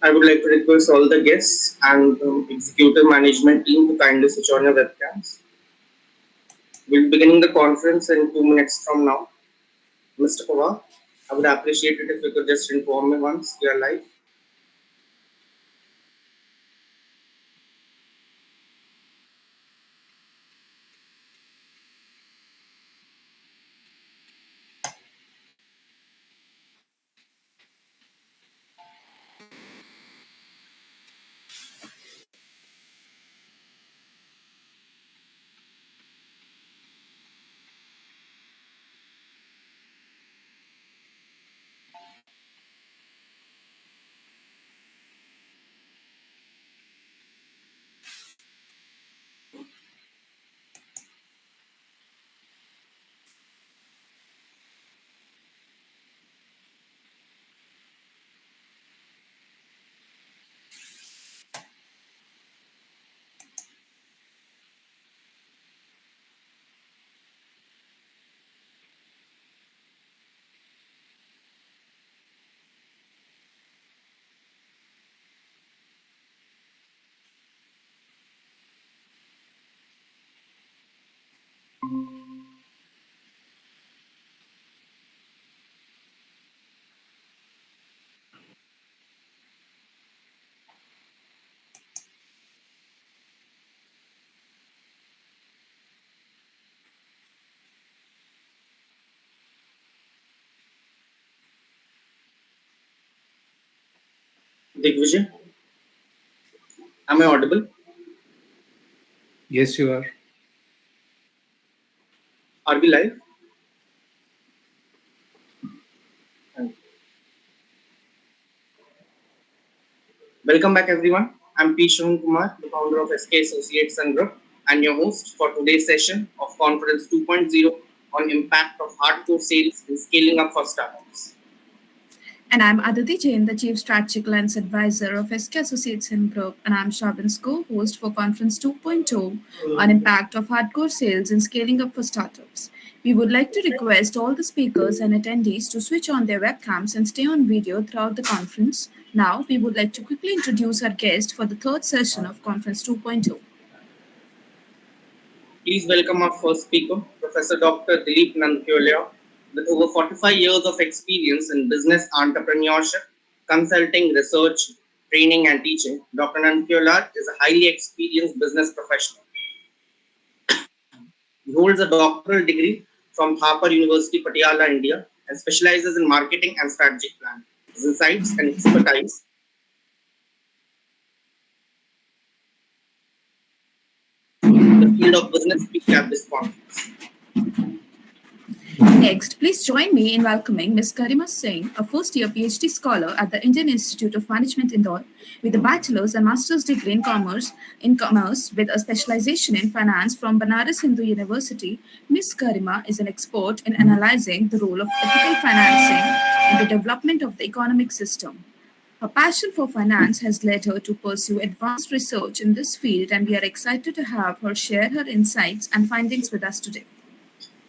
I would like to request all the guests and executive management team to kindly switch on your webcams. We'll be beginning the conference in 2 minutes from now. Mr. Pawar, I would appreciate it if you could just inform me once we are live. Digvijay, am I audible? Yes, you are. Are we live? Thank you. Welcome back, everyone. I'm P. Shravan Kumar, the founder of SK Associates and Group, and your host for today's session of Conference 2.0 on impact of hardcore sales in scaling up for startups. And I'm Aditi Jain, the Chief Strategic Alliance Advisor of SK Associates and Group, and I'm Shaban's co-host for Conference 2.0 on impact of hardcore sales and scaling up for startups. We would like to request all the speakers and attendees to switch on their webcams and stay on video throughout the conference. Now, we would like to quickly introduce our guest for the third session of Conference 2.0. Please welcome our first speaker, Professor Dr. Dilip Nanthiolia. With over 45 years of experience in business entrepreneurship, consulting, research, training, and teaching, Dr. Nanthiolia is a highly experienced business professional. He holds a doctoral degree from Thapar University, Patiala, India, and specializes in marketing and strategic planning. His insights and expertise in the field of business speak at this conference. Next, please join me in welcoming Ms. Garima Singh, a first-year PhD scholar at the Indian Institute of Management, Indore, with a bachelor's and master's degree in commerce with a specialization in finance from Banaras Hindu University. Ms. Garima is an expert in analyzing the role of ethical financing in the development of the economic system. Her passion for finance has led her to pursue advanced research in this field, and we are excited to have her share her insights and findings with us today.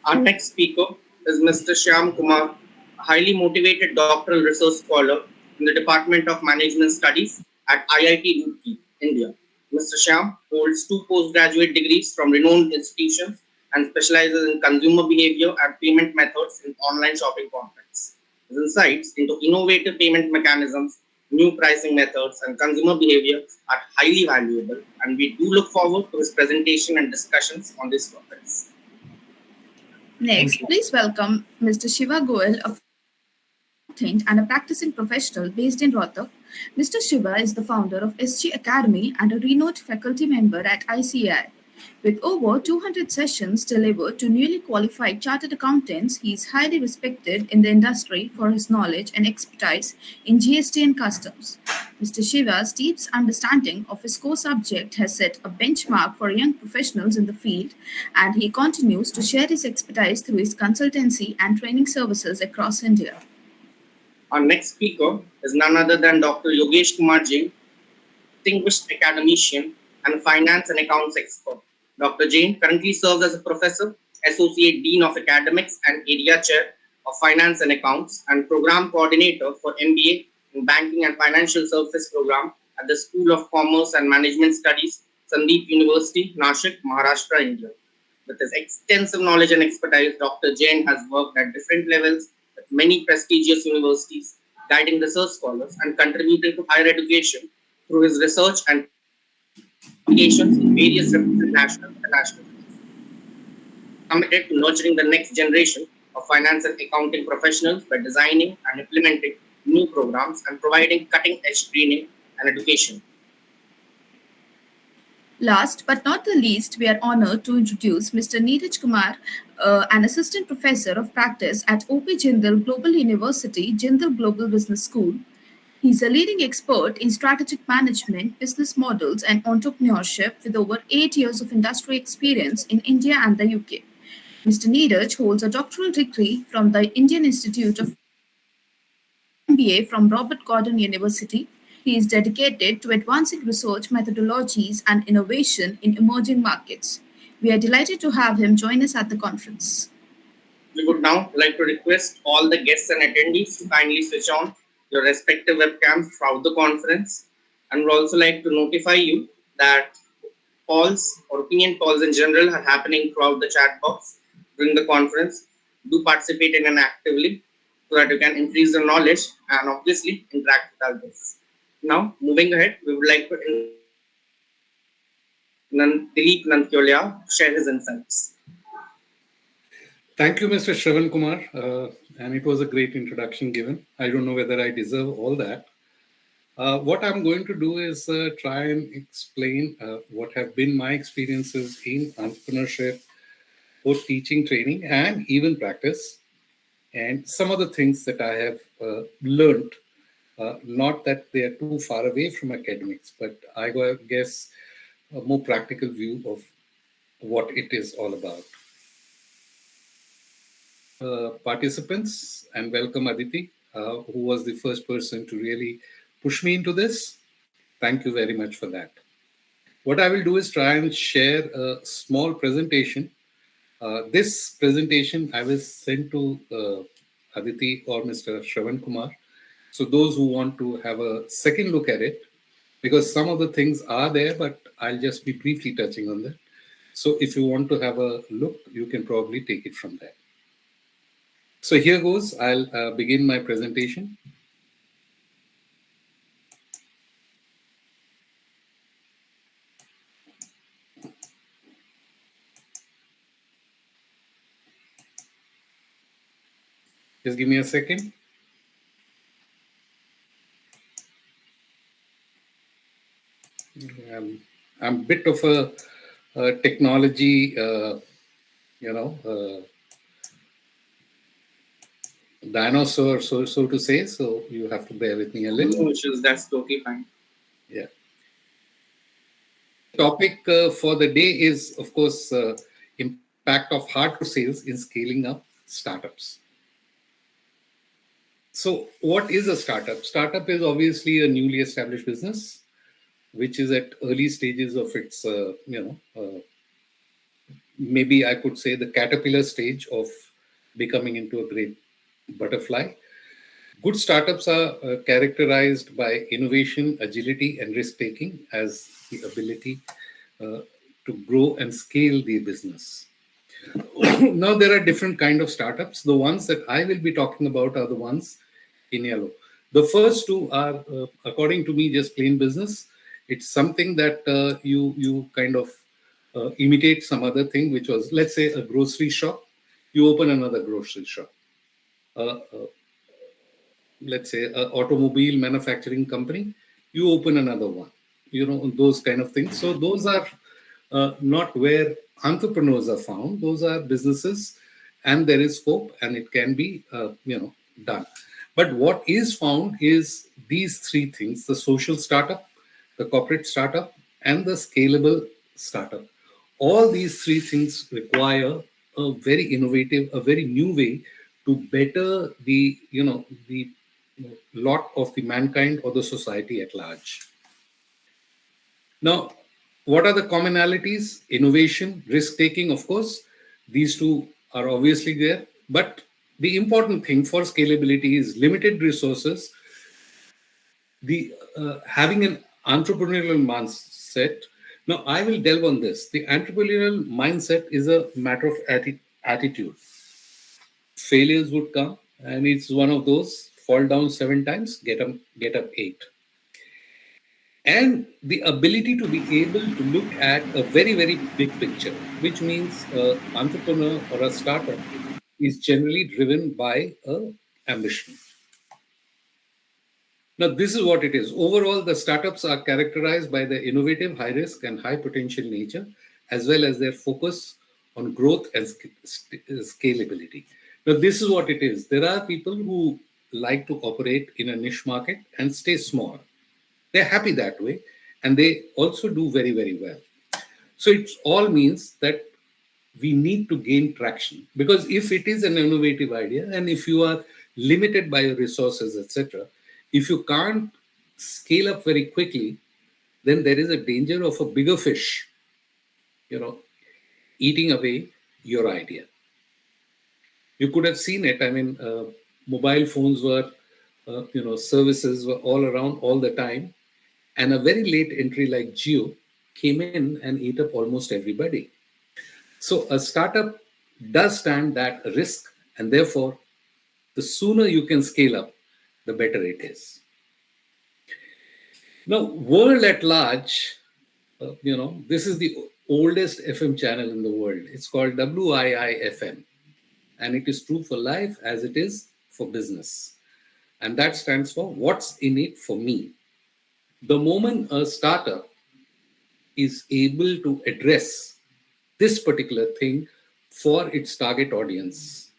Our next speaker is Mr. Shyam Kumar, a highly motivated doctoral research scholar in the Department of Management Studies at IIT Roorkee, India. Mr. Shyam holds 2 postgraduate degrees from renowned institutions and specializes in consumer behavior and payment methods in online shopping contexts. His insights into innovative payment mechanisms, new pricing methods, and consumer behavior are highly valuable, and we do look forward to his presentation and discussions on these topics. Next, please welcome Mr. Shiva Goel, a accountant and a practicing professional based in Rohtak. Mr. Shiva is the founder of SG Academy and a renowned faculty member at ICAI. With over 200 sessions delivered to newly qualified chartered accountants, he is highly respected in the industry for his knowledge and expertise in GST and customs. Mr. Shiva's deep understanding of his core subject has set a benchmark for young professionals in the field, and he continues to share his expertise through his consultancy and training services across India. Our next speaker is none other than Dr. Yogesh Kumar Jain, distinguished academician and finance and accounts expert. Dr. Jain currently serves as a professor, associate dean of academics and area chair of finance and accounts and program coordinator for MBA in Banking and Financial Services program at the School of Commerce and Management Studies, Sandeep University, Nashik, Maharashtra, India. With his extensive knowledge and expertise, Dr. Jain has worked at different levels with many prestigious universities, guiding research scholars and contributing to higher education through his research and publications in various reputed national and international journals. Committed to nurturing the next generation of finance and accounting professionals by designing and implementing new programs and providing cutting edge training and education. Last but not the least, we are honored to introduce Mr. Neeraj Kumar, an assistant professor of practice at OP Jindal Global University, Jindal Global Business School. He's a leading expert in strategic management, business models, and entrepreneurship with over 8 years of industry experience in India and the UK. Mr. Neeraj holds a doctoral degree from the Indian Institute of MBA from Robert Gordon University. He is dedicated to advancing research methodologies and innovation in emerging markets. We are delighted to have him join us at the conference. We would now like to request all the guests and attendees to kindly switch on your respective webcams throughout the conference. And would also like to notify you that calls or opinion calls in general are happening throughout the chat box during the conference. Do participate in and actively so that you can increase your knowledge and obviously interact with our guests. Now, moving ahead, we would like to Dilip Nantyolia share his insights. Thank you, Mr. Shravan Kumar. And it was a great introduction given. I don't know whether I deserve all that. What I'm going to do is try and explain what have been my experiences in entrepreneurship, both teaching, training, and even practice, and some of the things that I have learned. Not that they are too far away from academics, but I guess a more practical view of what it is all about. Participants, and welcome Aditi, who was the first person to really push me into this. Thank you very much for that. What I will do is try and share a small presentation. This presentation I will send to Aditi or Mr. Shravan Kumar. So those who want to have a second look at it, because some of the things are there, but I'll just be briefly touching on that. So if you want to have a look, you can probably take it from there. So here goes. I'll begin my presentation. Just give me a second. I'm a bit of a technology, dinosaur, so to say. So you have to bear with me a little. No issues, that's totally fine. Yeah. Topic for the day is, of course, impact of hardcore sales in scaling up startups. So what is a startup? Startup is obviously a newly established business, which is at early stages of its, maybe I could say the caterpillar stage of becoming into a great butterfly. Good startups are characterized by innovation, agility, and risk taking as the ability to grow and scale the business. Now, there are different kind of startups. The ones that I will be talking about are the ones in yellow. The first two are, according to me, just plain business. It's something that you kind of imitate some other thing, which was, let's say, a grocery shop. You open another grocery shop. Let's say, an automobile manufacturing company. You open another one. Those kind of things. So those are not where entrepreneurs are found. Those are businesses, and there is scope, and it can be done. But what is found is these three things: the social startup, the corporate startup, and the scalable startup. All these three things require a very innovative, a very new way to better the lot of the mankind or the society at large. Now, what are the commonalities? Innovation, risk taking, of course. These two are obviously there. But the important thing for scalability is limited resources, The having an entrepreneurial mindset. Now, I will delve on this. The entrepreneurial mindset is a matter of attitude. Failures would come, and it's one of those fall down 7 times, get up 8. And the ability to be able to look at a very, very big picture, which means an entrepreneur or a startup is generally driven by a ambition. Now, this is what it is. Overall, the startups are characterized by their innovative, high risk, and high potential nature, as well as their focus on growth and scalability. Now, this is what it is. There are people who like to operate in a niche market and stay small. They're happy that way, and they also do very, very well. So it all means that we need to gain traction, because if it is an innovative idea and if you are limited by your resources, etc., if you can't scale up very quickly, then there is a danger of a bigger fish, you know, eating away your idea. You could have seen it. I mean, mobile phones were, services were all around all the time, and a very late entry like Geo came in and ate up almost everybody. So a startup does stand that risk, and therefore, the sooner you can scale up, the better it is. Now, world at large, this is the oldest FM channel in the world. It's called WIIFM, and it is true for life as it is for business. And that stands for what's in it for me. The moment a startup is able to address this particular thing for its target audience,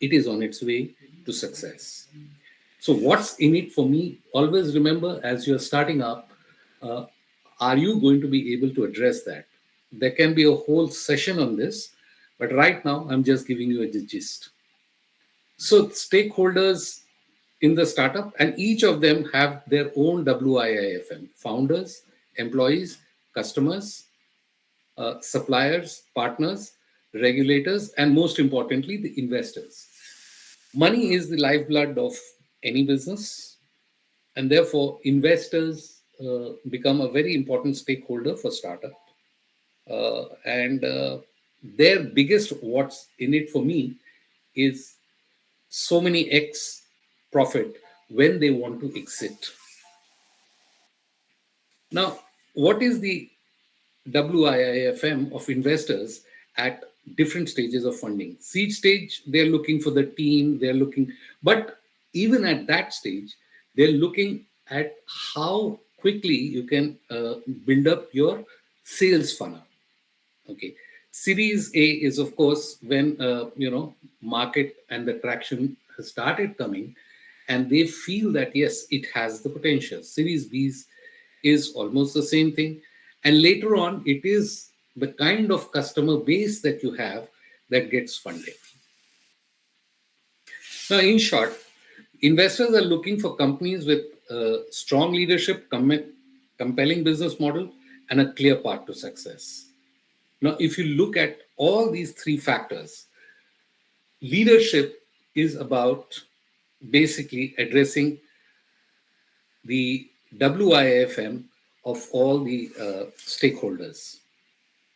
it is on its way to success. So, what's in it for me? Always remember, as you're starting up, uh, are you going to be able to address that? There can be a whole session on this, but right now I'm just giving you a gist. So, stakeholders in the startup, and each of them have their own WIIFM: founders, employees, customers, suppliers, partners, regulators, and most importantly, the investors. Money is the lifeblood of any business, and therefore investors become a very important stakeholder for startup. And their biggest what's in it for me is so many X profit when they want to exit. Now, what is the WIIFM of investors at different stages of funding? Seed stage, they're looking for the team, but even at that stage, they're looking at how quickly you can build up your sales funnel. Okay. Series A is, of course, when market and the traction has started coming, and they feel that yes, it has the potential. Series B is almost the same thing, and later on, it is the kind of customer base that you have that gets funded. Now, in short, investors are looking for companies with strong leadership, compelling business model, and a clear path to success. Now, if you look at all these three factors, leadership is about basically addressing the WIFM of all the stakeholders.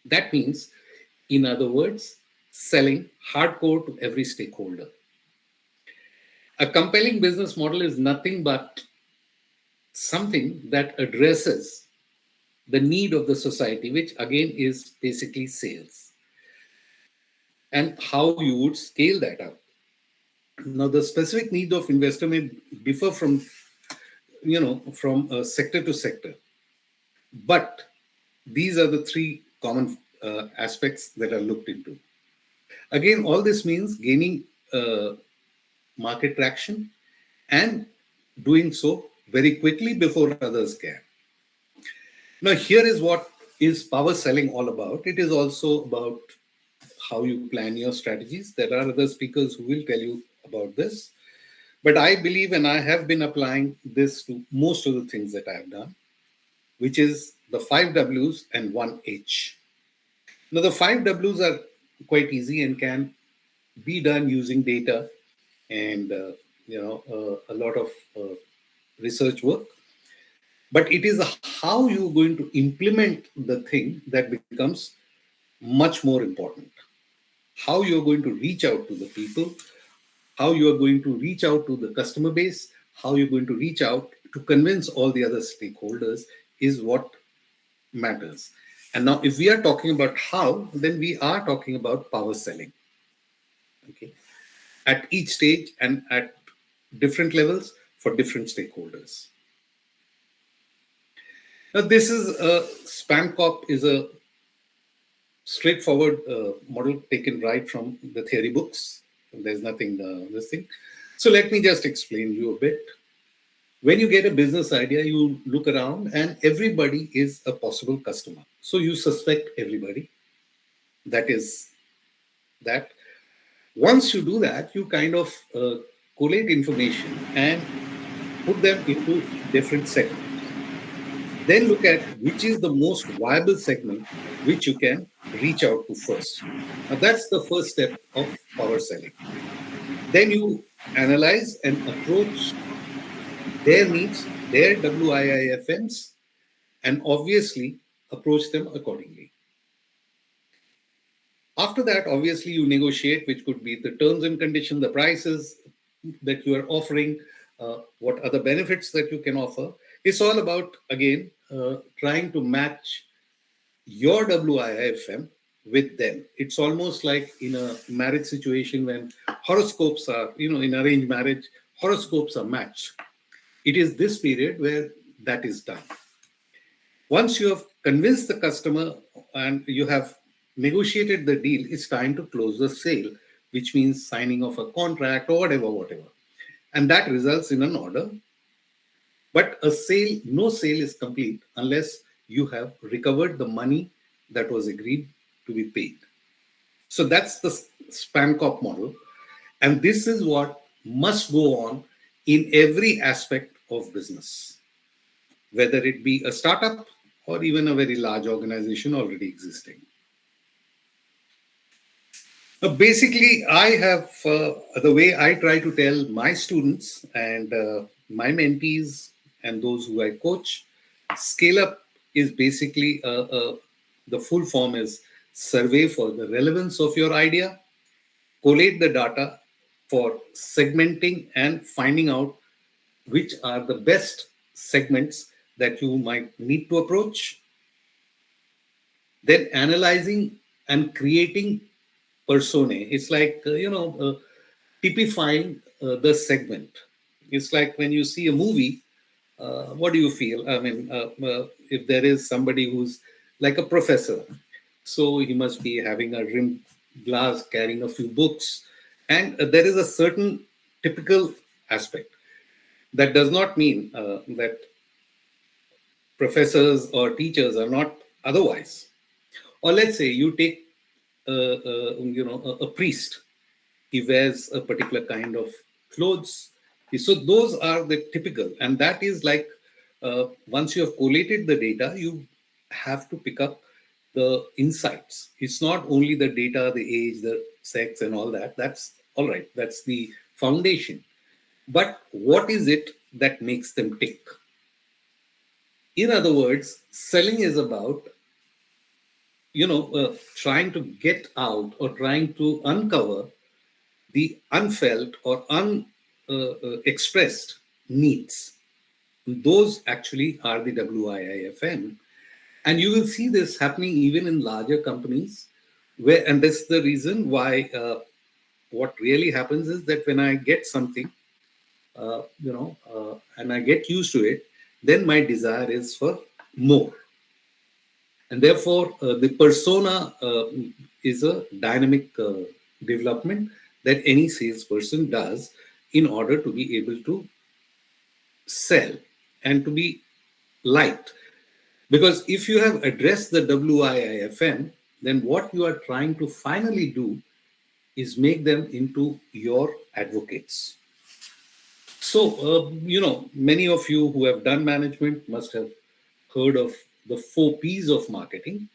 That means, in other words, selling hardcore to every stakeholder. A compelling business model is nothing but something that addresses the need of the society, which again is basically sales, and how you would scale that up. Now, the specific need of investor may differ from sector to sector, but these are the three common aspects that are looked into. Again, all this means gaining market traction and doing so very quickly before others can. Now, here is what is power selling all about. It is also about how you plan your strategies. There are other speakers who will tell you about this. But I believe, and I have been applying this to most of the things that I have done, which is the 5 Ws and 1 H. Now, the 5 Ws are quite easy and can be done using data and a lot of research work. But it is how you're going to implement the thing that becomes much more important. How you're going to reach out to the people, how you are going to reach out to the customer base, how you're going to reach out to convince all the other stakeholders is what matters. And now, if we are talking about how, then we are talking about power selling. Okay, at each stage and at different levels for different stakeholders. Now, this is a SpanCop is a straightforward model taken right from the theory books. There's nothing this thing. So let me just explain you a bit. When you get a business idea, you look around and everybody is a possible customer. So you suspect everybody. That is that. Once you do that, you kind of collate information and put them into different segments. Then look at which is the most viable segment which you can reach out to first. Now, that's the first step of power selling. Then you analyze and approach their needs, their WIIFMs, and obviously approach them accordingly. After that, obviously, you negotiate, which could be the terms and conditions, the prices that you are offering, what other benefits that you can offer. It's all about, again, trying to match your WIIFM with them. It's almost like in a marriage situation when horoscopes are, in arranged marriage, horoscopes are matched. It is this period where that is done. Once you have convinced the customer and you have negotiated the deal, it's time to close the sale, which means signing of a contract or whatever. And that results in an order. But no sale is complete unless you have recovered the money that was agreed to be paid. So that's the SpanCop model. And this is what must go on in every aspect of business, whether it be a startup or even a very large organization already existing. Basically, I have the way I try to tell my students and my mentees and those who I coach, scale up is basically the full form is survey for the relevance of your idea, collate the data for segmenting and finding out which are the best segments that you might need to approach, then analyzing and creating personae. It's like, typifying the segment. It's like when you see a movie, what do you feel? I mean, if there is somebody who's like a professor, so he must be having a rimmed glass, carrying a few books, and there is a certain typical aspect. That does not mean that professors or teachers are not otherwise. Or let's say you take, a priest. He wears a particular kind of clothes. So those are the typical, and that is like once you have collated the data, you have to pick up the insights. It's not only the data, the age, the sex, and all that. That's all right. That's the foundation. But what is it that makes them tick? In other words, selling is about trying to get out or trying to uncover the unfelt or unexpressed needs. Those actually are the WIIFM. And you will see this happening even in larger companies, and that's the reason why what really happens is that when I get something, and I get used to it, then my desire is for more. And therefore, the persona is a dynamic development that any salesperson does in order to be able to sell and to be liked. Because if you have addressed the WIIFM, then what you are trying to finally do is make them into your advocates. So, many of you who have done management must have heard of the 4 Ps of marketing.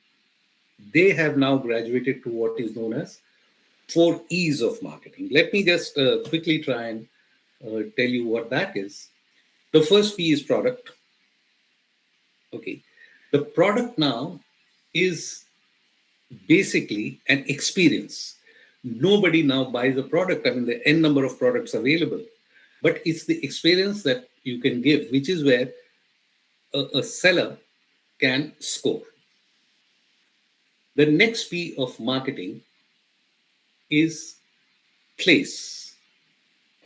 They have now graduated to what is known as 4 Es of marketing. Let me just quickly try and tell you what that is. The first P is product. Okay. The product now is basically an experience. Nobody now buys a product. I mean, the n number of products available, but it's the experience that you can give, which is where a seller can score. The next P of marketing is place,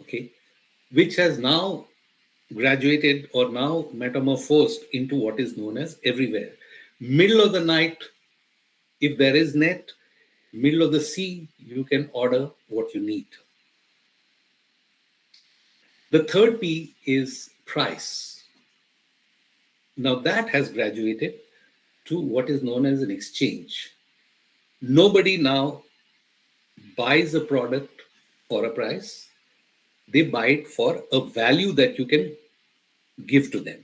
okay, which has now graduated or now metamorphosed into what is known as everywhere. Middle of the night, if there is net, middle of the sea, you can order what you need. The third P is price. Now that has graduated to what is known as an exchange. Nobody now buys a product for a price, they buy it for a value that you can give to them.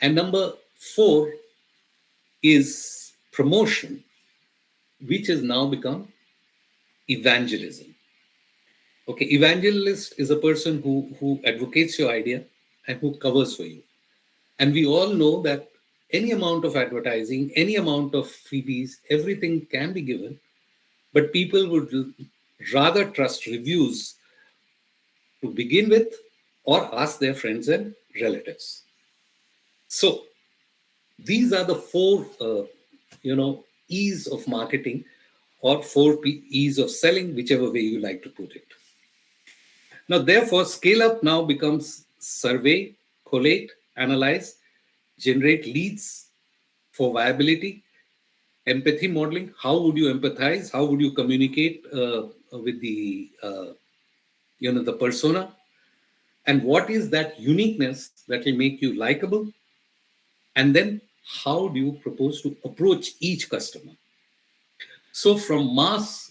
And number four is promotion, which has now become evangelism. Okay, evangelist is a person who advocates your idea and who covers for you. And we all know that any amount of advertising, any amount of freebies, everything can be given, but people would rather trust reviews to begin with or ask their friends and relatives. So these are the four, E's of marketing or four E's of selling, whichever way you like to put it. Now, therefore, scale up now becomes survey, collate, analyze, generate leads for viability, empathy modeling. How would you empathize? How would you communicate with the persona? And what is that uniqueness that will make you likable? And then how do you propose to approach each customer? So from mass,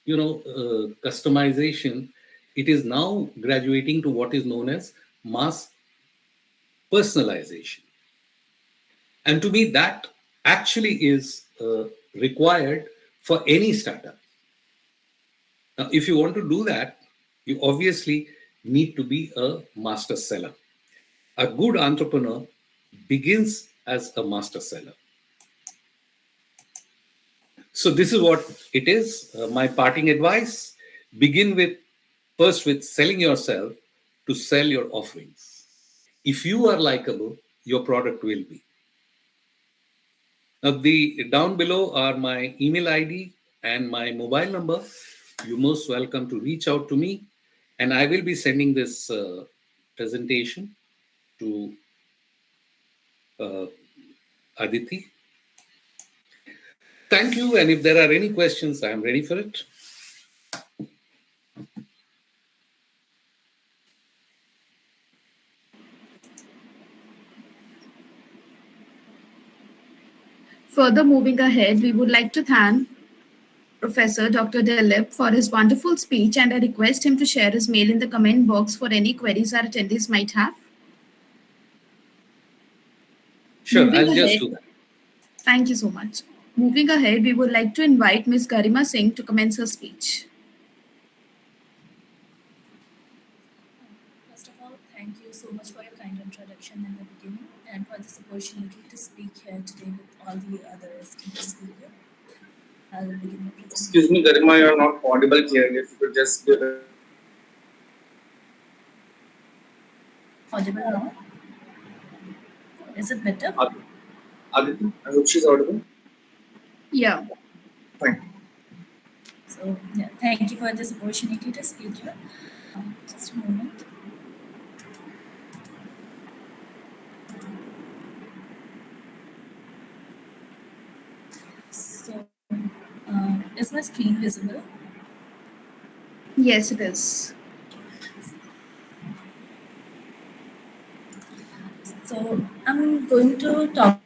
customization, it is now graduating to what is known as mass personalization. And to me, that actually is required for any startup. Now, if you want to do that, you obviously need to be a master seller. A good entrepreneur begins as a master seller. So this is what it is. My parting advice: begin first with selling yourself to sell your offerings. If you are likable, your product will be. Now, down below are my email ID and my mobile number. You're most welcome to reach out to me, and I will be sending this presentation to Aditi. Thank you, and if there are any questions, I am ready for it. Further moving ahead, we would like to thank Professor Dr. Dilip for his wonderful speech, and I request him to share his mail in the comment box for any queries our attendees might have. Sure, Moving I'll just ahead, do that. thank you so much. Moving ahead, we would like to invite Ms. Garima Singh to commence her speech. First of all, thank you so much for your kind introduction in the beginning and for this opportunity to speak here today with all the other esteemed speakers. I'll begin my presentation. Excuse me, Garima, you're not audible clearly. If you could just give it. Audible now? Is it better? Aditi, I hope she's audible. Yeah. Thank you. So, yeah, thank you for this opportunity to speak here. Just a moment. So, is my screen visible? Yes, it is. So, I'm going to talk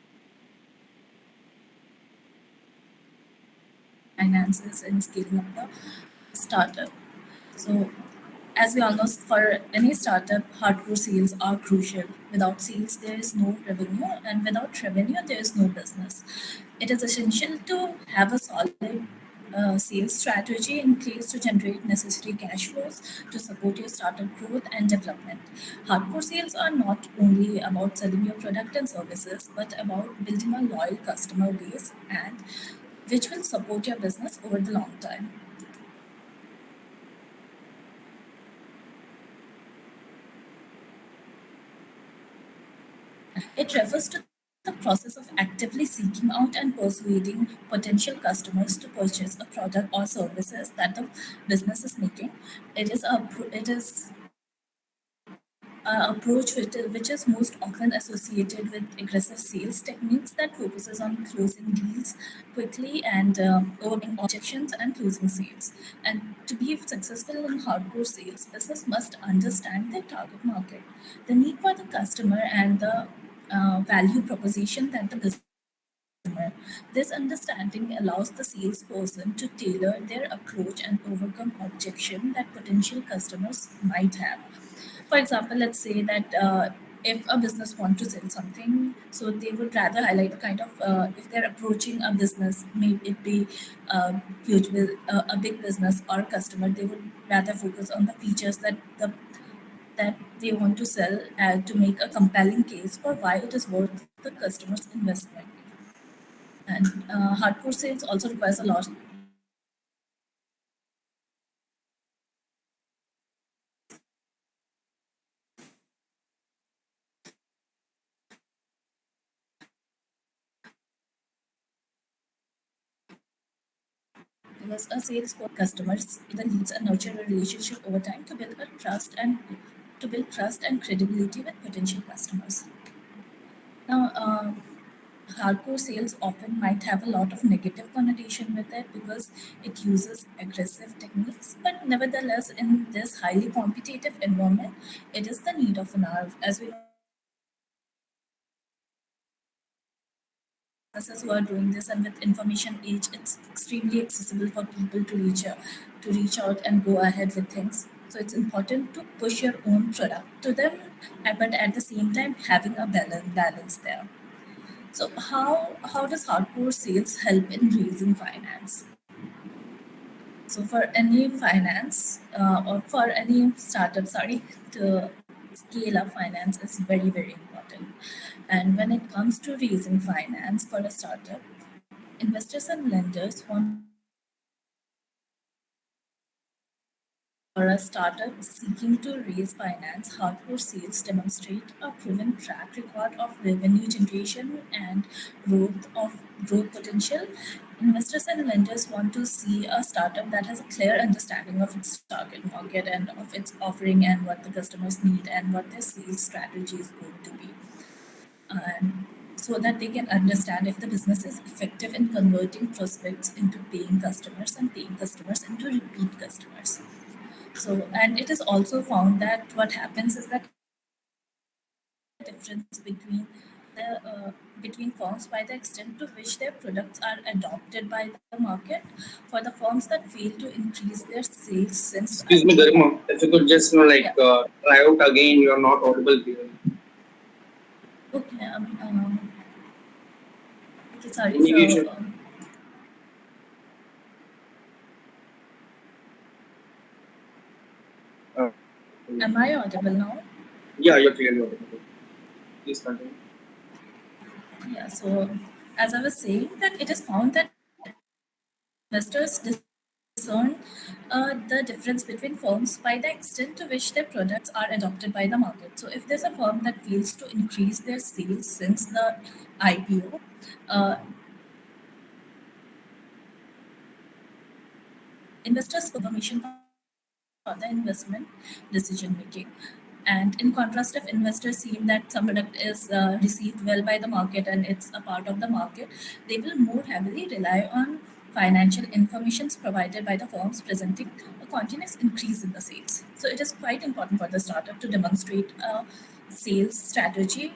finances and scaling up the startup. So, as we all know, for any startup, hardcore sales are crucial. Without sales, there is no revenue, and without revenue, there is no business. It is essential to have a solid sales strategy in place to generate necessary cash flows to support your startup growth and development. Hardcore sales are not only about selling your product and services, but about building a loyal customer base and which will support your business over the long time. It refers to the process of actively seeking out and persuading potential customers to purchase a product or services that the business is making. It is approach which is most often associated with aggressive sales techniques that focuses on closing deals quickly and overcoming objections and closing sales. And to be successful in hardcore sales, business must understand their target market, the need for the customer, and the value proposition that the business customer. This understanding allows the salesperson to tailor their approach and overcome objection that potential customers might have. For example, let's say that if a business want to sell something, so they would rather highlight kind of if they're approaching a business, may it be a big business or a customer, they would rather focus on the features that they want to sell to make a compelling case for why it is worth the customer's investment. And hardcore sales also requires a lot because a sales for customers either leads and nurture a relationship over time to build trust and credibility with potential customers. Now, hardcore sales often might have a lot of negative connotation with it because it uses aggressive techniques, but nevertheless, in this highly competitive environment, it is the need of an hour. As we know, businesses who are doing this, and with information age, it's extremely accessible for people to reach out and go ahead with things. So it's important to push your own product to them, but at the same time having a balance there. So how does hardcore sales help in raising finance? So for any finance or for any startup, sorry, to scale up finance is very important. And when it comes to raising finance for a startup, investors and lenders want for a startup seeking to raise finance, hardcore sales demonstrate a proven track record of revenue generation and growth potential. Investors and lenders want to see a startup that has a clear understanding of its target market and of its offering and what the customers need and what their sales strategy is going to be. And so that they can understand if the business is effective in converting prospects into paying customers and paying customers into repeat customers. So, and it is also found that what happens is that difference between firms by the extent to which their products are adopted by the market. For the firms that fail to increase their sales since Excuse me, Garima. If you could just yeah. try out again, you're not audible here. Okay, okay, sorry. Communication. So, Uh, am I audible now? yeah, you're clearly audible. Please continue. Yeah. So, as I was saying, that it is found that investors discern the difference between firms by the extent to which their products are adopted by the market. So, if there's a firm that fails to increase their sales since the IPO, investors information for the investment decision making. And in contrast, if investors see that some product is received well by the market and it's a part of the market, they will more heavily rely on financial informations provided by the firms presenting a continuous increase in the sales. So it is quite important for the startup to demonstrate a sales strategy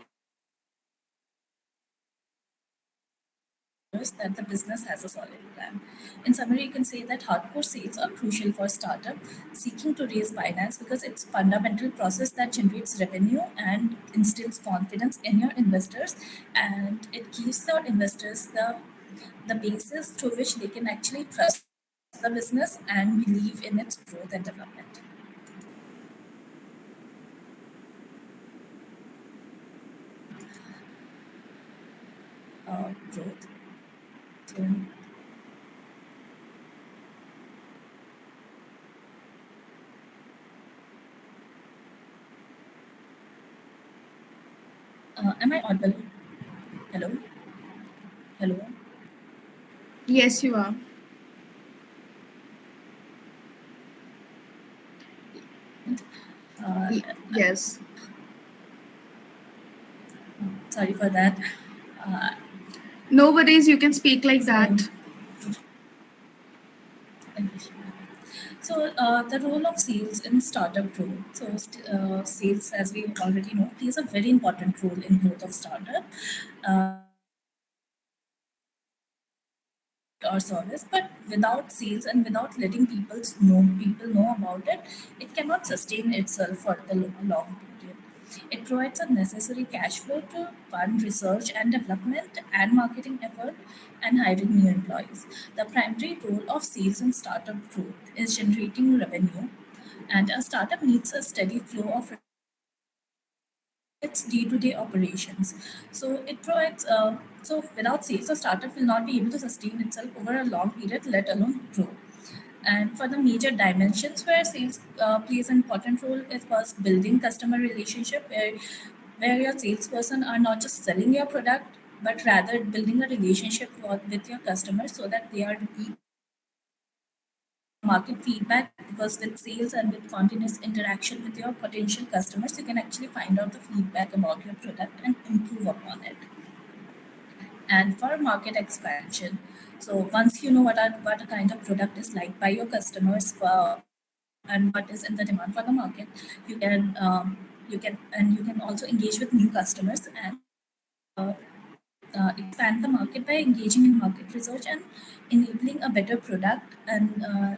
that the business has a solid plan. In summary, you can say that hardcore sales are crucial for startup seeking to raise finance because it's fundamental process that generates revenue and instills confidence in your investors, and it gives the investors the basis through which they can actually trust the business and believe in its growth and development. Growth. So, am I audible? Hello? Hello? Yes, you are. Uh, Yes. Sorry for that. Uh, No worries, you can speak like so, that. the role of sales in startup growth. Sales, as we already know, plays a very important role in growth of startup. Or service, but without sales and without letting people know about it, it cannot sustain itself for the long period. It provides a necessary cash flow to fund research and development and marketing effort and hiring new employees. The primary role of sales in startup growth is generating revenue, and a startup needs a steady flow of its day-to-day operations. So it provides. So without sales, a startup will not be able to sustain itself over a long period, let alone grow. And for the major dimensions where sales plays an important role is first building customer relationship, where your salesperson are not just selling your product, but rather building a relationship with your customers so that they are repeat market feedback, because with sales and with continuous interaction with your potential customers, you can actually find out the feedback about your product and improve upon it. And for market expansion, so once you know what a kind of product is liked by your customers and what is in the demand for the market, you can also engage with new customers and uh, expand the market by engaging in market research and enabling a better product and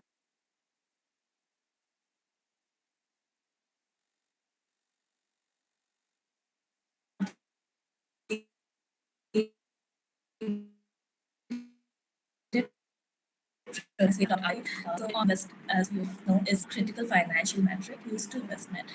translate of I. So invest, as you know, is critical financial metric used to investment.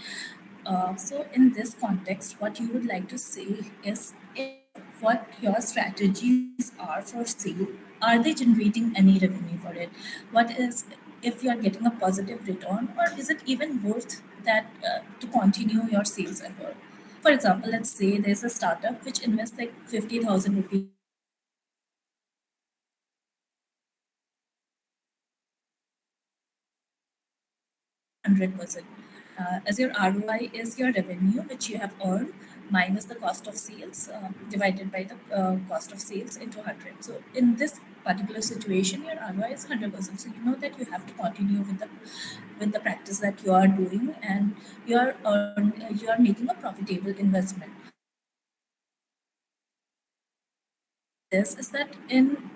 So in this context, what you would like to say is if what your strategies are for sale, are they generating any revenue for it? What is if you are getting a positive return, or is it even worth that to continue your sales effort? For example, let's say there's a startup which invests like 50,000 rupees 100%. As your ROI is your revenue, which you have earned, minus the cost of sales, divided by the cost of sales into 100. So in this particular situation, your ROI is 100%. So you know that you have to continue with the practice that you are doing, and you are making a profitable investment. This is that in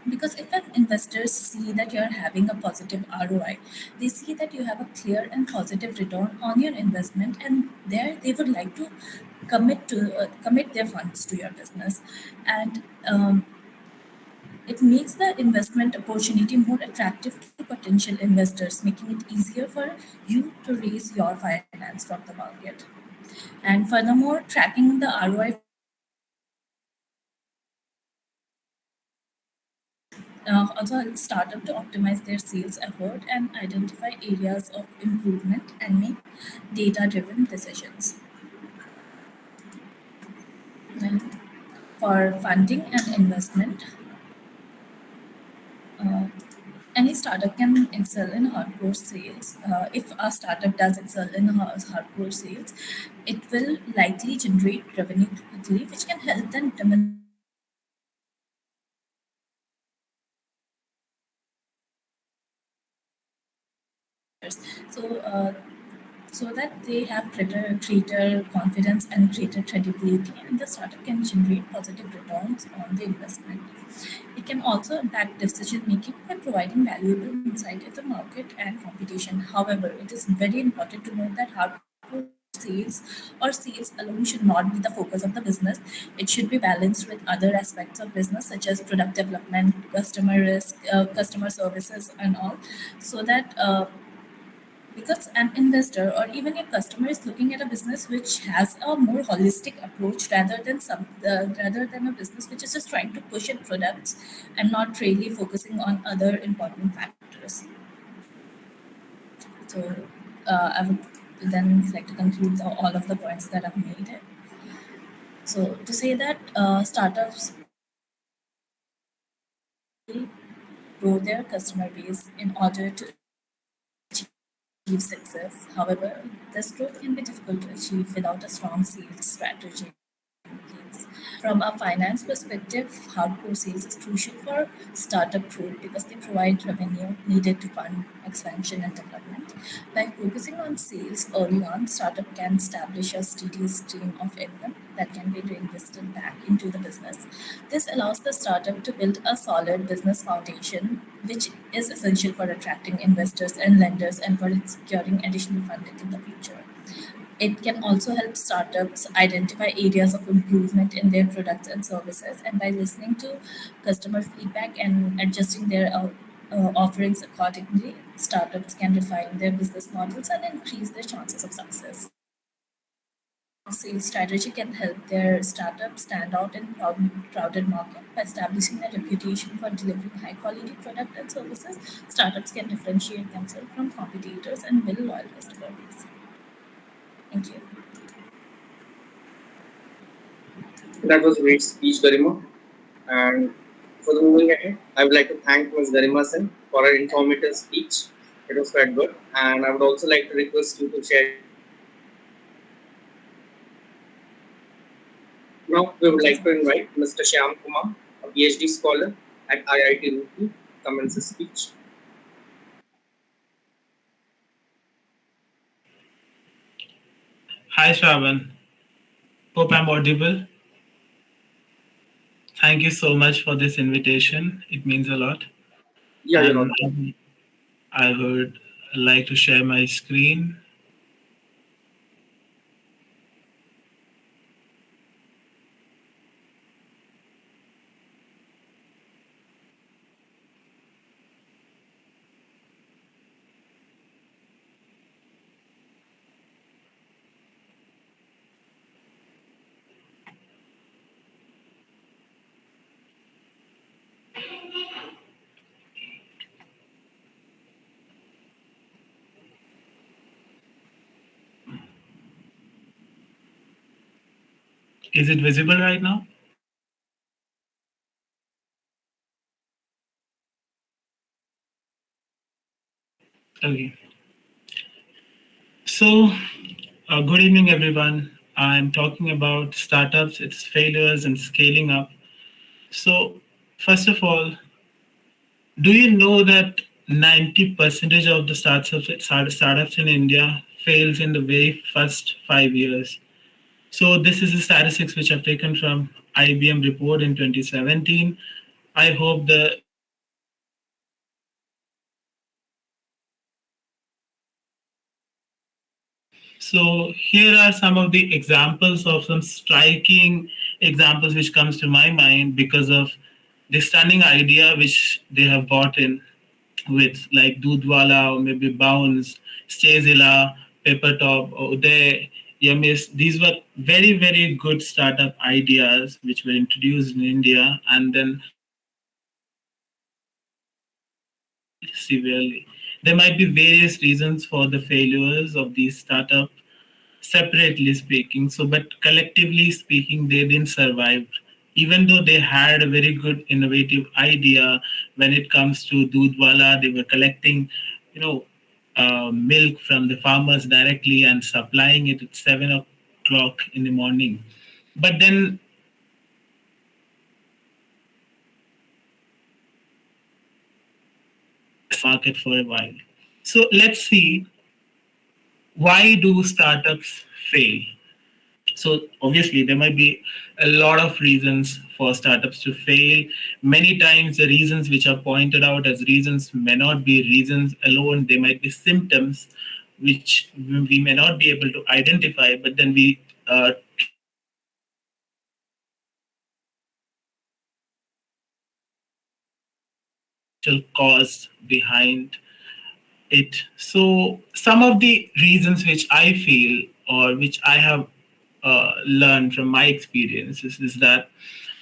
because if an investors see that you're having a positive ROI, they see that you have a clear and positive return on your investment, and there they would like to commit their funds to your business, and it makes the investment opportunity more attractive to potential investors, making it easier for you to raise your finance from the market. And furthermore, tracking the ROI also helps startup to optimize their sales effort and identify areas of improvement and make data-driven decisions. And for funding and investment, uh, any startup can excel in hardcore sales. If a startup does excel in hardcore sales, it will likely generate revenue quickly, which can help them demonstrate. So, so that they have greater confidence and greater credibility, and the startup can generate positive returns on the investment. It can also impact decision making by providing valuable insight into market and competition. However, it is very important to note that hardcore sales, or sales alone should not be the focus of the business. It should be balanced with other aspects of business such as product development, customer risk, customer services, and all, so that because an investor or even your customer is looking at a business which has a more holistic approach rather than a business which is just trying to push in products and not really focusing on other important factors. So I would then like to conclude all of the points that I've made. So to say that startups grow their customer base in order to achieve success. However, this growth can be difficult to achieve without a strong sales strategy. From a finance perspective, hardcore sales is crucial for startup growth because they provide revenue needed to fund expansion and development. By focusing on sales early on, startup can establish a steady stream of income that can be reinvested back into the business. This allows the startup to build a solid business foundation, which is essential for attracting investors and lenders and for securing additional funding in the future. It can also help startups identify areas of improvement in their products and services. And by listening to customer feedback and adjusting their offerings accordingly, startups can refine their business models and increase their chances of success. Sales strategy can help their startup stand out in crowded market by establishing a reputation for delivering high quality product and services. Startups can differentiate themselves from competitors and build loyal customer base. Thank you. That was a great speech, Garima. And for the moving ahead, I would like to thank Ms. Garima Sen for her informative speech. It was quite good. And I would also like to request you to share. Now, we would like to invite Mr. Shyam Kumar, a PhD scholar at IIT Roorkee, to commence his speech. Hi, Shravan. Hope I'm audible. Thank you so much for this invitation. It means a lot. Yeah, you're And audible. I would like to share my screen. Is it visible right now? Okay. So, good evening, everyone. I'm talking about startups, its failures, and scaling up. So, first of all, do you know that 90% of the startups in India fails in the very first 5 years? So this is the statistics which I've taken from IBM report in 2017. I hope the So here are some of the examples of some striking examples which comes to my mind because of the stunning idea which they have bought in with like Dudwala or maybe Bounce, Stazilla, Peppertop, Uday, Yamis. These were very, very good startup ideas which were introduced in India and then severely. There might be various reasons for the failures of these startups separately speaking. So, but collectively speaking, they didn't survive. Even though they had a very good innovative idea when it comes to Dudwala, they were collecting, you know, milk from the farmers directly and supplying it at 7 o'clock in the morning. But then market for a while. So let's see, why do startups fail? So obviously there might be a lot of reasons for startups to fail. Many times the reasons which are pointed out as reasons may not be reasons alone. They might be symptoms which we may not be able to identify, but then we try to potential cause behind it. So some of the reasons which I feel, or which I have learned from my experiences, is that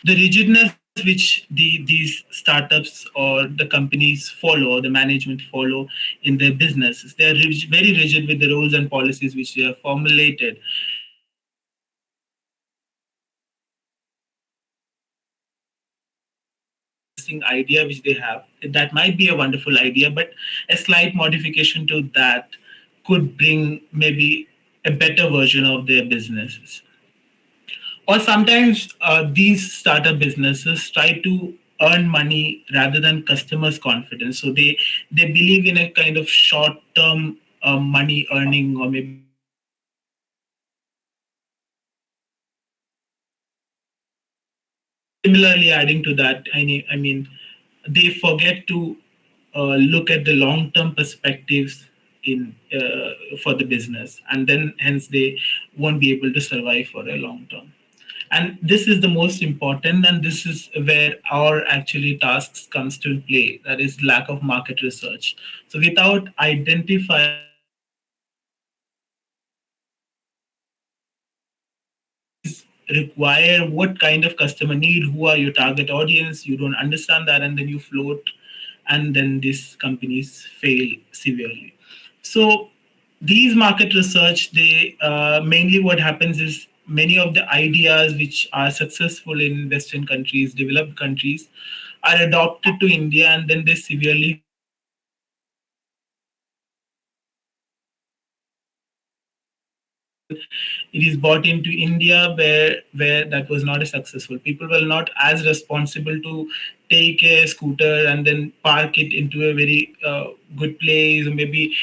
the rigidness which these startups or the companies follow, or the management follow in their businesses, they are very rigid with the rules and policies which they have formulated. Idea which they have, that might be a wonderful idea, but a slight modification to that could bring maybe a better version of their businesses. Or sometimes these startup businesses try to earn money rather than customers confidence, so they believe in a kind of short term money earning, or maybe similarly adding to that, I mean they forget to look at the long term perspectives in for the business, and then hence they won't be able to survive for a long term. And this is the most important, and this is where our actually tasks comes to play, that is lack of market research. So without identifying require, what kind of customer need, who are your target audience, you don't understand that, and then you float, and then these companies fail severely. So these market research, they mainly, what happens is, many of the ideas which are successful in western countries, developed countries, are adopted to India, and then they severely, it is brought into India, where that was not a successful. People were not as responsible to take a scooter and then park it into a very good place, or maybe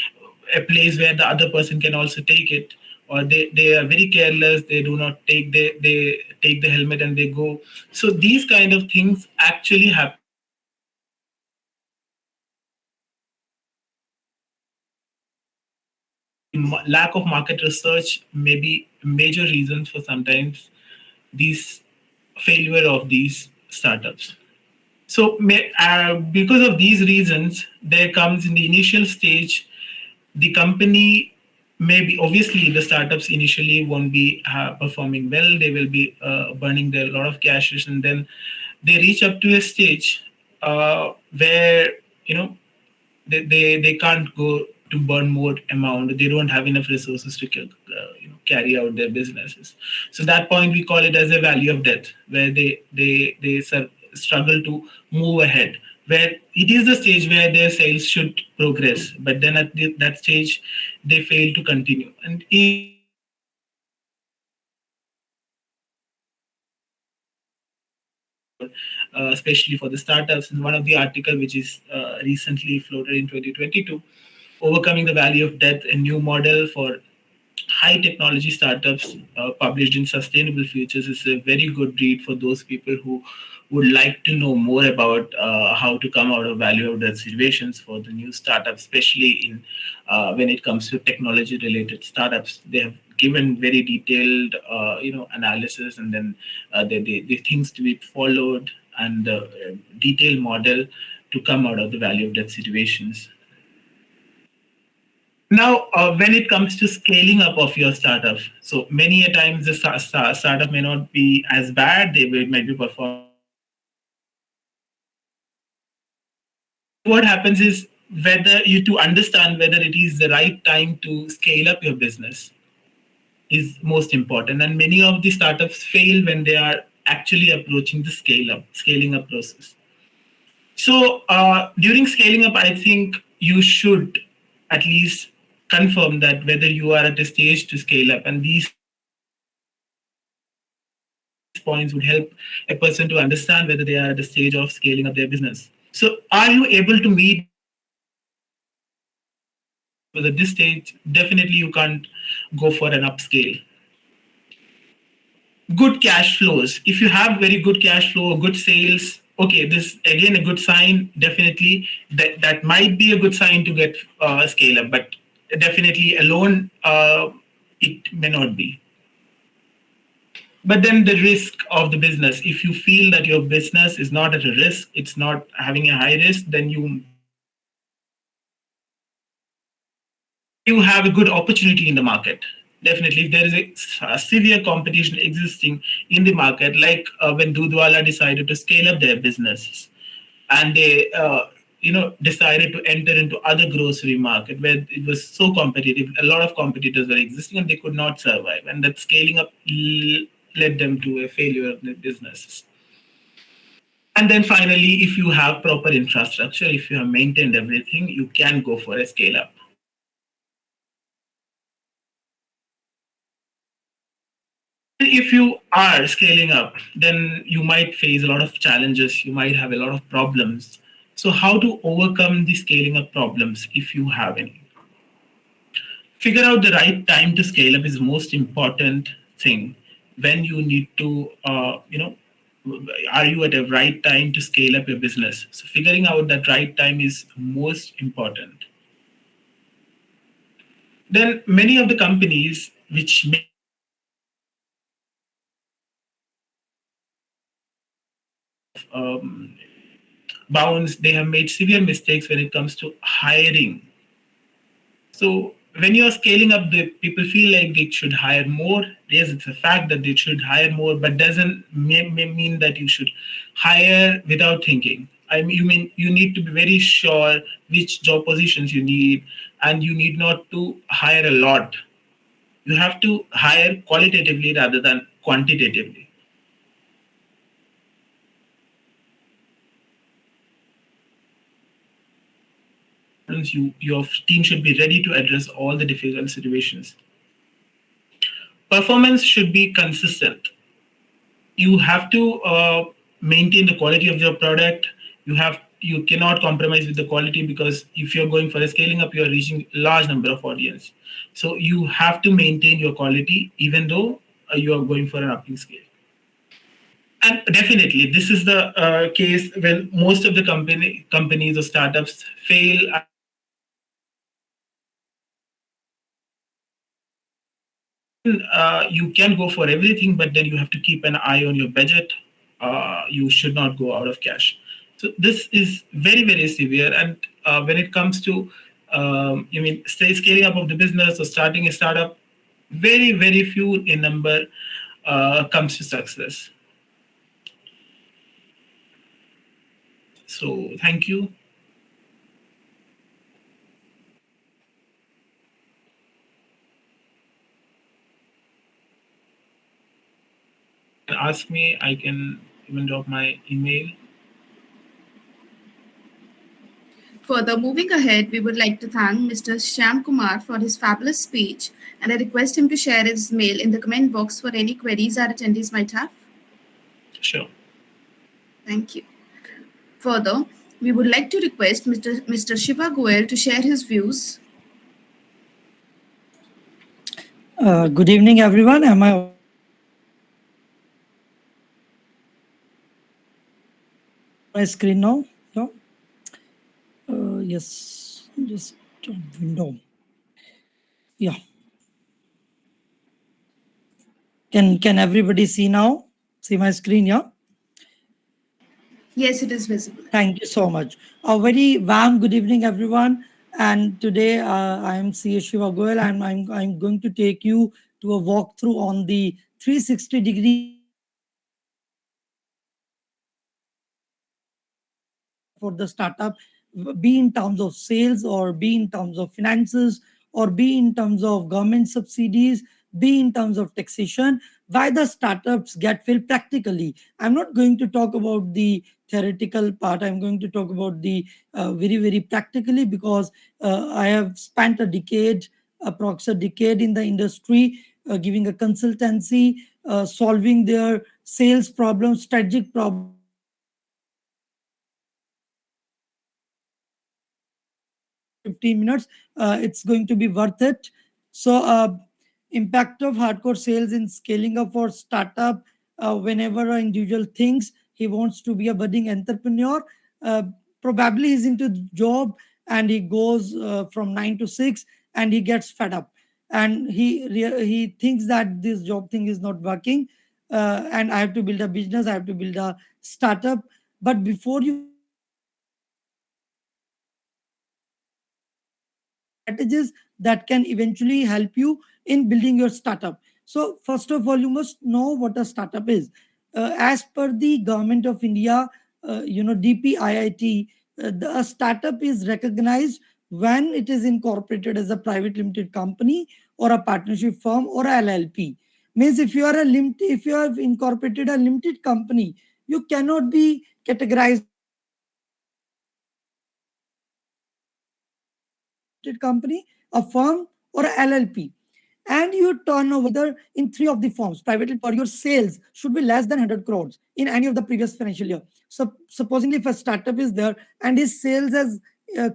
a place where the other person can also take it. Or they are very careless. They do not take, they take the helmet and they go. So these kind of things actually happen. Lack of market research may be a major reason for sometimes these failure of these startups. So because of these reasons, there comes in the initial stage, the company, maybe obviously the startups initially won't be performing well. They will be burning their lot of cash, and then they reach up to a stage where, you know, they can't go to burn more amount. They don't have enough resources to carry out their businesses. So that point we call it as a valley of death, where they struggle to move ahead, where it is the stage where their sales should progress, but then at that stage they fail to continue. And especially for the startups. In one of the article which is recently floated in 2022, overcoming the valley of death, a new model for high technology startups published in Sustainable Futures, is a very good read for those people who would like to know more about how to come out of value of death situations for the new startups, especially in when it comes to technology related startups. They have given very detailed analysis, and then the things to be followed, and the detailed model to come out of the value of death situations. Now, when it comes to scaling up of your startup, so many a times the startup may not be as bad. Might be performing. What happens is, whether you to understand whether it is the right time to scale up your business is most important. And many of the startups fail when they are actually approaching the scaling up process. So during scaling up, I think you should at least confirm that whether you are at a stage to scale up, and these points would help a person to understand whether they are at the stage of scaling up their business. So are you able to meet? Because at this stage, definitely you can't go for an upscale. Good cash flows. If you have very good cash flow, good sales, okay, this again a good sign. Definitely, that might be a good sign to get scale up. But definitely alone, it may not be. But then the risk of the business, if you feel that your business is not at a risk, it's not having a high risk, then you have a good opportunity in the market. Definitely, if there is a severe competition existing in the market, like when Dudwala decided to scale up their businesses, and they decided to enter into other grocery market where it was so competitive, a lot of competitors were existing and they could not survive, and that scaling up led them to a failure of their businesses. And then finally, if you have proper infrastructure, if you have maintained everything, you can go for a scale up. If you are scaling up, then you might face a lot of challenges, you might have a lot of problems. So how to overcome the scaling up problems, if you have any? Figure out the right time to scale up is the most important thing. When you need to are you at a right time to scale up your business? So figuring out that right time is most important. Then many of the companies which make um, bounds, they have made severe mistakes when it comes to hiring. So when you're scaling up, the people feel like they should hire more. Yes, it's a fact that they should hire more, but doesn't mean that you should hire without thinking. I mean, you need to be very sure which job positions you need, and you need not to hire a lot. You have to hire qualitatively rather than quantitatively. Your team should be ready to address all the difficult situations. Performance should be consistent. You have to maintain the quality of your product. You cannot compromise with the quality, because if you're going for a scaling up, you're reaching large number of audience. So you have to maintain your quality even though you are going for an upping scale. And definitely, this is the case when most of the companies or startups fail. You can go for everything, but then you have to keep an eye on your budget. You should not go out of cash. So this is very, very severe. And when it comes to, scaling up of the business or starting a startup, very, very few in number comes to success. So thank you. Ask me, I can even drop my email. Further, moving ahead, we would like to thank Mr. Shyam Kumar for his fabulous speech, and I request him to share his mail in the comment box for any queries our attendees might have. Sure. Thank you. Further, we would like to request Mr. Shiva Goel to share his views. Good evening, everyone. Am I my screen now? Yeah. Yes. Just window. Yeah. Can everybody see now? See my screen? Yeah. Yes, it is visible. Thank you so much. A very warm good evening, everyone. And today I am C. Shiva Goel, and I'm going to take you to a walkthrough on the 360-degree for the startup, be in terms of sales, or be in terms of finances, or be in terms of government subsidies, be in terms of taxation, why the startups get failed practically. I'm not going to talk about the theoretical part. I'm going to talk about the very, very practically, because I have spent a decade, approx a decade in the industry, giving a consultancy, solving their sales problems, strategic problems. 15 minutes, it's going to be worth it. So impact of hardcore sales in scaling up for startup. Whenever an individual thinks he wants to be a budding entrepreneur, uh, probably he's into the job and he goes from 9 to 6, and he gets fed up, and he thinks that this job thing is not working, and I have to build a business, I have to build a startup. But before you build a startup, you must know what are the strategies that can eventually help you in building your startup. So first of all, you must know what a startup is. As per the government of India, DPIIT, a startup is recognized when it is incorporated as a private limited company or a partnership firm or a LLP. Means if you have incorporated a limited company, you cannot be categorized as a startup. You must be categorized as a private limited company, a firm, or a LLP. And your turnover either in three of the forms, private or your sales should be less than 100 crores in any of the previous financial year. So supposingly if a startup is there and his sales has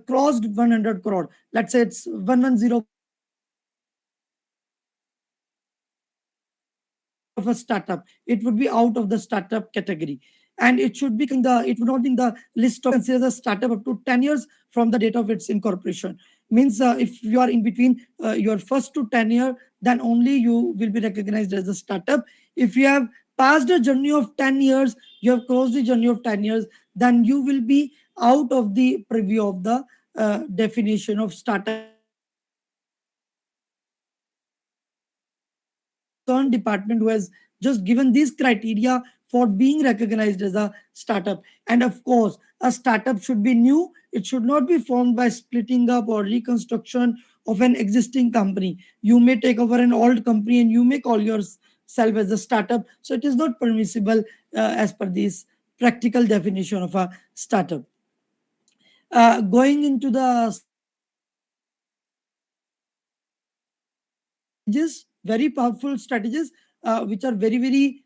crossed 100 crore, let's say it's 110 crore, then it would be out of the startup. It would be out of the startup category, and it should be considered as a startup. It would not be in the list of companies which are considered as a startup up to 10 years from the date of its incorporation. Means if you are in between your first to 10 year, then only you will be recognized as a startup. If you have passed a journey of 10 years, you have crossed the journey of 10 years, then you will be out of the preview of the definition of startup category. So it is the concerned department who has just given these criteria for being recognized as a startup. And of course, a startup should be new. It should not be formed by splitting up or reconstruction of an existing company. You may take over an old company and you may call yourself as a startup. So it is not permissible as per this practical definition of a startup. Going into the strategies, there are certain strategies, very powerful strategies, which are very, very,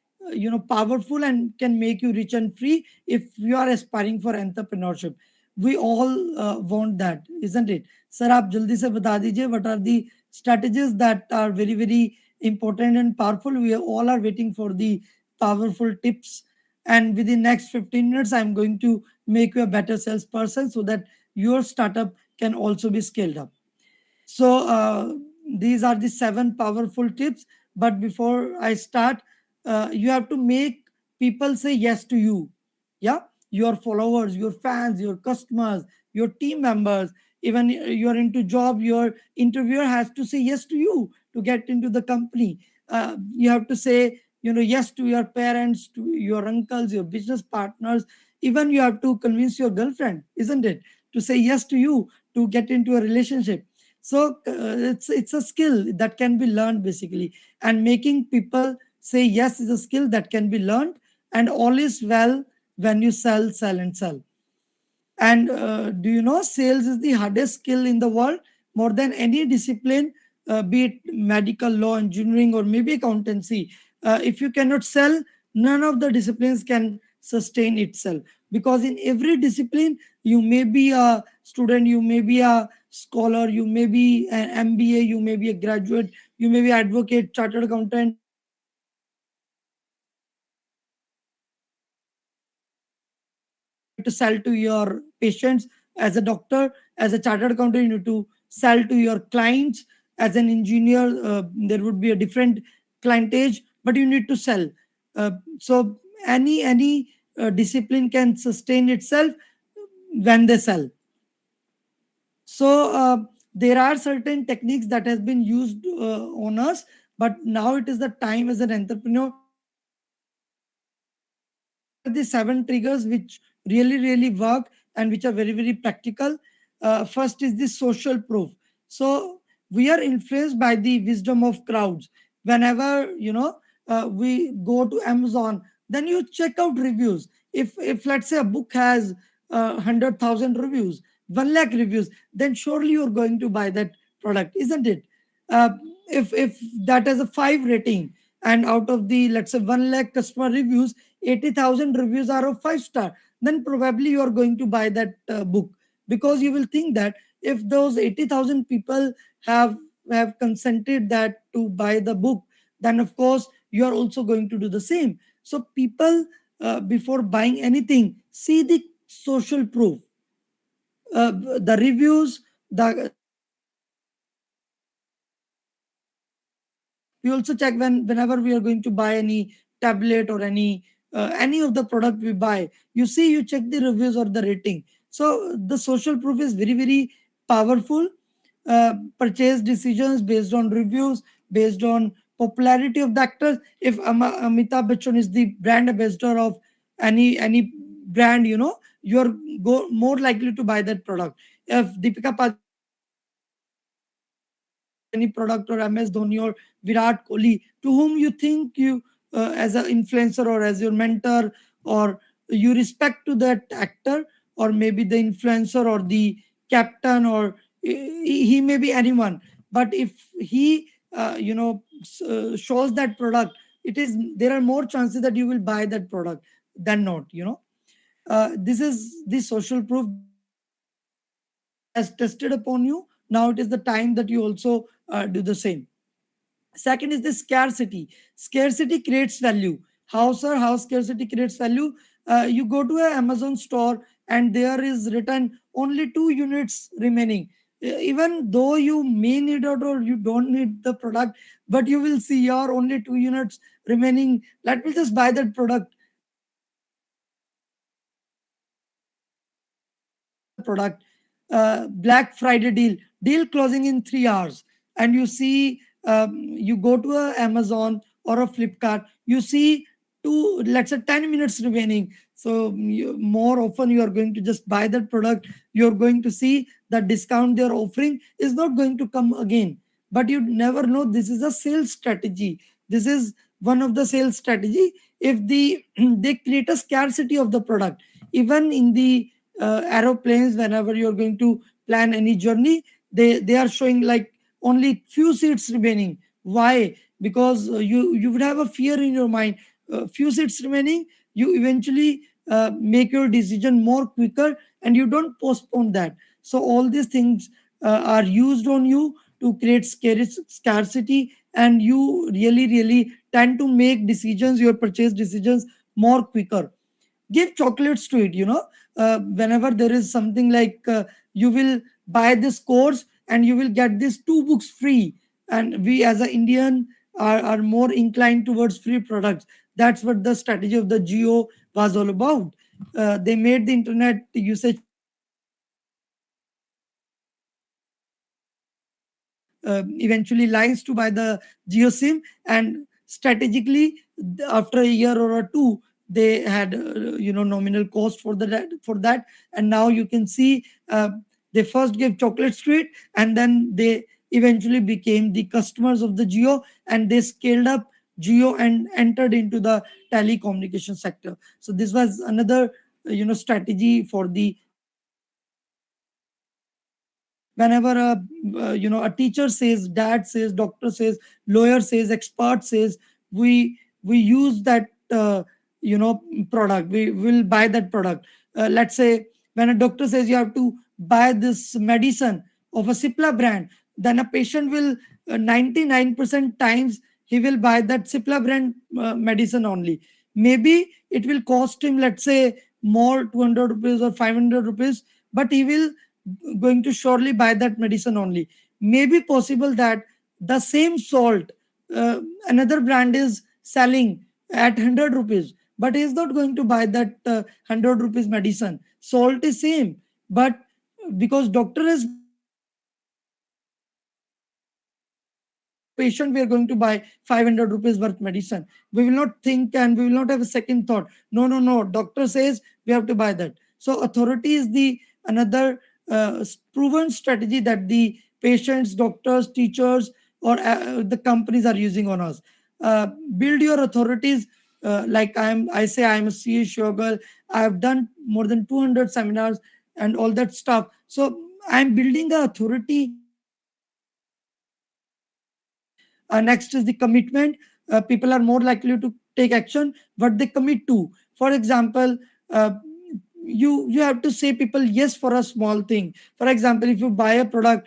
powerful and can make you rich and free if you are aspiring for entrepreneurship. We all want that, isn't it? Sir, आप जल्दी से बता दीजिए what are the strategies that are very, very important and powerful. We all are waiting for the powerful tips. And within next 15 minutes, I'm going to make you a better salesperson so that your startup can also be scaled up. So these are the 7 powerful tips. But before I start, you have to make people say yes to you. Yeah, your followers, your fans, your customers, your team members. Even you're into job, your interviewer has to say yes to you to get into the company. You have to say yes to your parents, to your uncles, your business partners. Even you have to convince your girlfriend, isn't it, to say yes to you to get into a relationship. So it's a skill that can be learned basically, and making people say yes is a skill that can be learned. And all is well when you sell and sell. And do you know sales is the hardest skill in the world? More than any discipline, be it medical, law, engineering, or maybe accountancy. If you cannot sell, none of the disciplines can sustain itself. Because in every discipline, you may be a student, you may be a scholar, you may be an MBA, you may be a graduate, you may be advocate, chartered accountant, you need to sell to your patients. As a doctor, as a chartered accountant, you need to sell to your clients. As an engineer, there would be a different clientage, but you need to sell. So any discipline can sustain itself when they sell. So there are certain techniques that has been used on us, but now it is the time as an entrepreneur to use them. Here are the 7 triggers which really work and which are very practical. First is the social proof. So we are influenced by the wisdom of crowds. Whenever we go to Amazon, then you check out reviews. If let's say a book has 100,000 reviews, 1 lakh reviews, then surely you're going to buy that product, isn't it? Uh, if that has a 5 rating, and out of the, let's say, 1 lakh customer reviews, 80,000 reviews are of 5 star, then probably you are going to buy that book, because you will think that if those 80,000 people have consented that to buy the book, then of course you are also going to do the same. So people, before buying anything, see the social proof, the reviews, the We also check whenever we are going to buy any tablet or any of the product we buy. You see, you check the reviews or the rating. So the social proof is very, very powerful. Purchase decisions based on reviews, based on popularity of the actors. If Amitabh Bachchan is the brand ambassador of any brand, you're more likely to buy that product. If Deepika Padukone is the ambassador of any product, or MS Dhoni or Virat Kohli, to whom you think you as an influencer or as your mentor, or you respect to that actor, or maybe the influencer or the captain, or he may be anyone. But if he shows that product, it is there are more chances that you will buy that product than not. This is the social proof that has tested upon you. Now it is the time that you also do the same. Second is the scarcity. Scarcity creates value. How, sir? How scarcity creates value? You go to an Amazon store and there is written only 2 units remaining. Even though you may need it or you don't need the product, but you will see your only 2 units remaining. Let me just buy that product. Black Friday deal closing in 3 hours, and you see, you go to a Amazon or a Flipkart, you see two, let's say 10 minutes remaining. So more often you are going to just buy that product. You're going to see the discount they're offering is not going to come again. But you never know, this is a sales strategy. This is one of the sales strategy. If they create a scarcity of the product, even in the aeroplanes, whenever you're going to plan any journey, they are showing like only few seats remaining. Why? Because you would have a fear in your mind. Few seats remaining, you eventually make your decision more quicker, and you don't postpone that. So all these things are used on you to create scarcity, and you really tend to make decisions, your purchase decisions, more quicker. Give chocolates to it. Whenever there is something like, you will buy this course and you will get these 2 books free, and we as an Indian are more inclined towards free products. That's what the strategy of the Geo was all about. They made the internet usage free, and eventually lines to buy the Geo SIM, and strategically, after a year or a two, they had nominal cost for that. And now you can see, they first gave chocolates to it, and then they eventually became the customers of the Geo, and they scaled up Geo and entered into the telecommunication sector. So this was another strategy for the whenever a teacher says, dad says, doctor says, lawyer says, expert says, we use that product, we will buy that product. Let's say when a doctor says you have to buy this medicine of a Cipla brand, then a patient will 99% times he will buy that Cipla brand medicine only. Maybe it will cost him, let's say, more 200 rupees or 500 rupees, but he will going to surely buy that medicine only. Maybe possible that the same salt, another brand is selling at 100 rupees, but he is not going to buy that 100 rupees medicine. Salt is same, but because doctor has patient, we are going to buy 500 rupees worth medicine. We will not think, and we will not have a second thought. No, doctor says we have to buy that. So authority is the another proven strategy that the patients, doctors, teachers, or the companies are using on us. Build your authorities. Like I say I'm a CA Shogal. I have done more than 200 seminars and all that stuff. So I'm building a authority. Next is the commitment. People are more likely to take action what they commit to. For example, you have to say people yes for a small thing. For example, if you buy a product,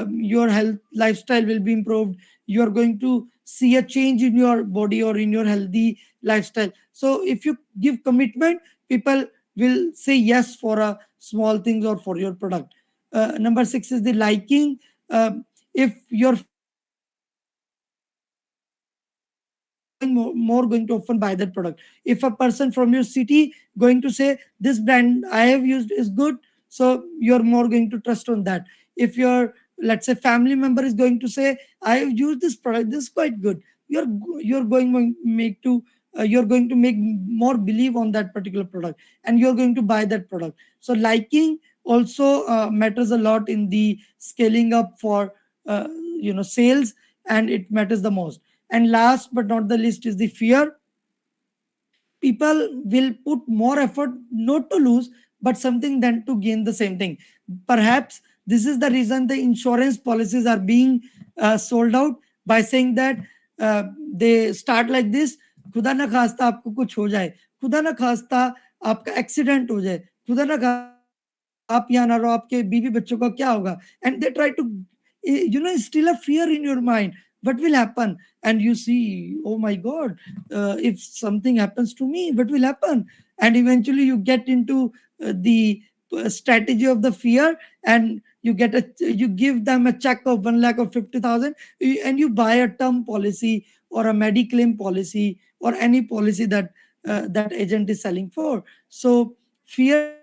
your health lifestyle will be improved. You are going to see a change in your body or in your healthy lifestyle. So if you give commitment, people will say yes for a small things or for your product. Number 6 is the liking. If your more going to often buy that product. If a person from your city going to say this brand I have used is good, so you're more going to trust on that. If your, let's say, family member is going to say I have used this product, this is quite good, you're going to make to you're going to make more believe on that particular product, and you're going to buy that product. So liking also matters a lot in the scaling up for sales, and it matters the most. And last but not the least is the fear. People will put more effort not to lose but something than to gain the same thing. Perhaps this is the reason the insurance policies are being sold out by saying that they start like this: खुदा ना खास्ता आपको कुछ हो जाए, खुदा ना खास्ता आपका एक्सीडेंट हो जाए, खुदा ना आप यहाँ ना रहो, आपके बीवी बच्चों का क्या होगा, and they try to instill a fear in your mind, what will happen. And you see, oh my god, if something happens to me, what will happen. And eventually you get into the strategy of the fear, and you give them a check of 1 lakh or 50,000, and you buy a term policy or a mediclaim policy or any policy that that agent is selling for. So fear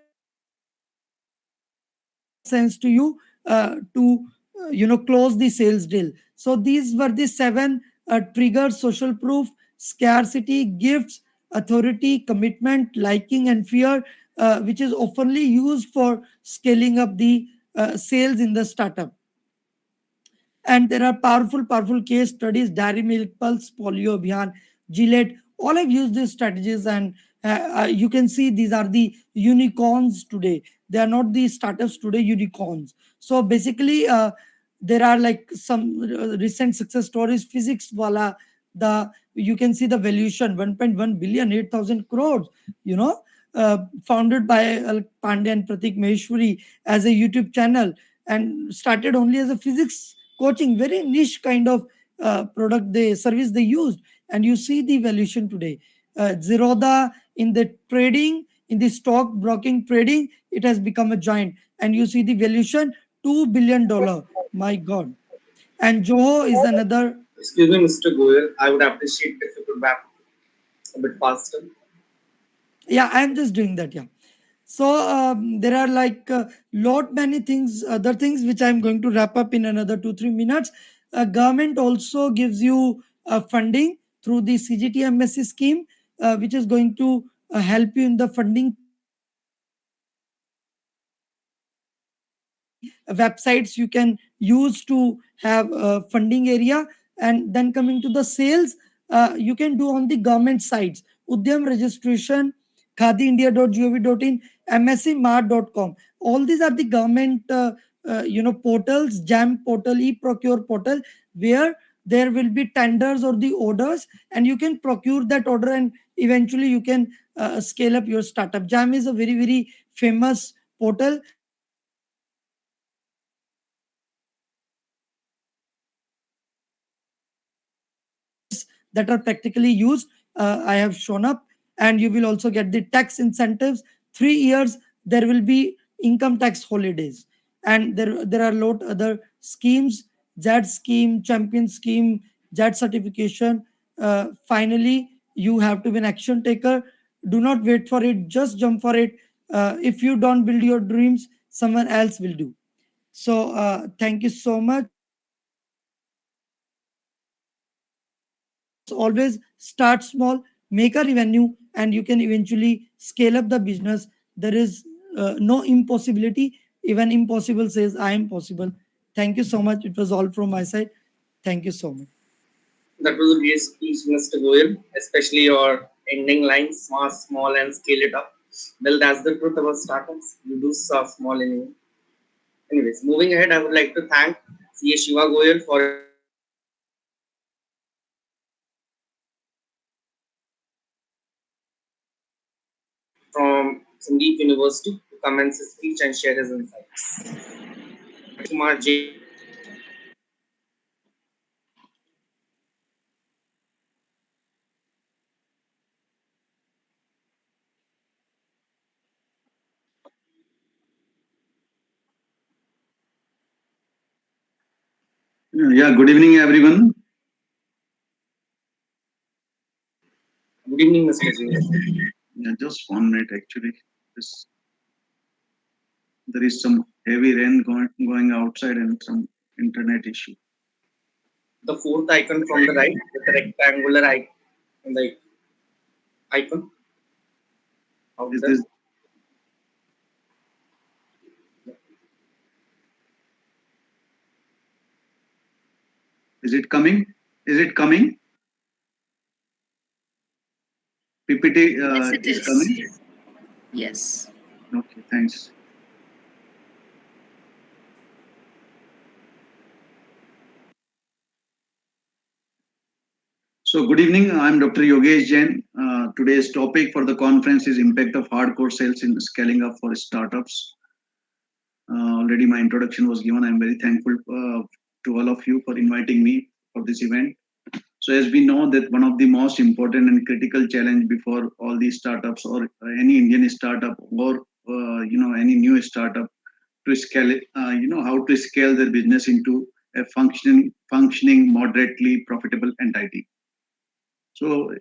sense to you to close the sales deal. So these were the seven triggers: social proof, scarcity, gifts, authority, commitment, liking, and fear, which is oftenly used for scaling up the sales in the startup. And there are powerful case studies: Dairy Milk, Pulse, Polio Abhiyan, Gillette. All have used these strategies, and you can see these are the unicorns today. They are not the startups today, unicorns. So basically, there are like some recent success stories. Physics Wala, the you can see the valuation 1.1 billion, 8,000 crores. You know, founded by Pandey and Pratik Maheshwari as a YouTube channel, and started only as a physics coaching, very niche kind of product they service they used. And you see the valuation today. Zerodha, in the trading, in the stock broking trading, it has become a giant, and you see the valuation $2 billion. My god. And Joho is another. Excuse me, Mr. Goyal. I would appreciate if you could wrap a bit faster. Yeah, I'm just doing that. Yeah. So there are like lot many things, other things which I'm going to wrap up in another 2-3 minutes. Government also gives you funding through the CGTMSC scheme, which is going to help you in the funding part. And there are many websites you can use to have a funding area. And then coming to the sales, you can do on the government sites: Udyam registration, khadiindia.gov.in, mscmart.com. All these are the government portals: Jam portal, e-procure portal, where there will be tenders or the orders, and you can procure that order, and eventually you can scale up your startup. Jam is a very famous portal. That are practically used, I have shown up. And you will also get the tax incentives. 3 years there will be income tax holidays. And there are a lot other schemes: JAD scheme, champion scheme, JAD certification. Finally, you have to be an action taker. Do not wait for it, just jump for it. If you don't build your dreams, someone else will do. So thank you so much. Always start small, make a revenue, and you can eventually scale up the business. There is no impossibility. Even impossible says I am possible. Thank you so much. It was all from my side. Thank you so much. That was a great speech, Mr. Goyal, especially your ending line: small, small, and scale it up. Well, that's the truth about startups. You do start small anyway. Anyways, moving ahead, I would like to thank CA Shiva Goyal for his insightful speech. And I would like to invite from Sangeet University to commence his speech and share his insights. Kumar J. Yeah, good evening, everyone. Good evening, Mr. James. Yeah, just 1 minute actually. This, there is some heavy rain going outside and some internet issue. The fourth icon from the right, with the rectangular icon. Of Is the, this? Is it coming? Is it coming? PPT Yes, it is is. coming. Yes. Okay, thanks. So good evening. I'm Dr. Yogesh Jain. Today's topic for the conference is impact of hardcore sales in scaling up for startups. Already my introduction was given. I'm very thankful to all of you for inviting me for this event. So as we know that one of the most important and critical challenge before all these startups or any Indian startup or any new startup to scale it, how to scale their business into a functioning, moderately profitable entity. So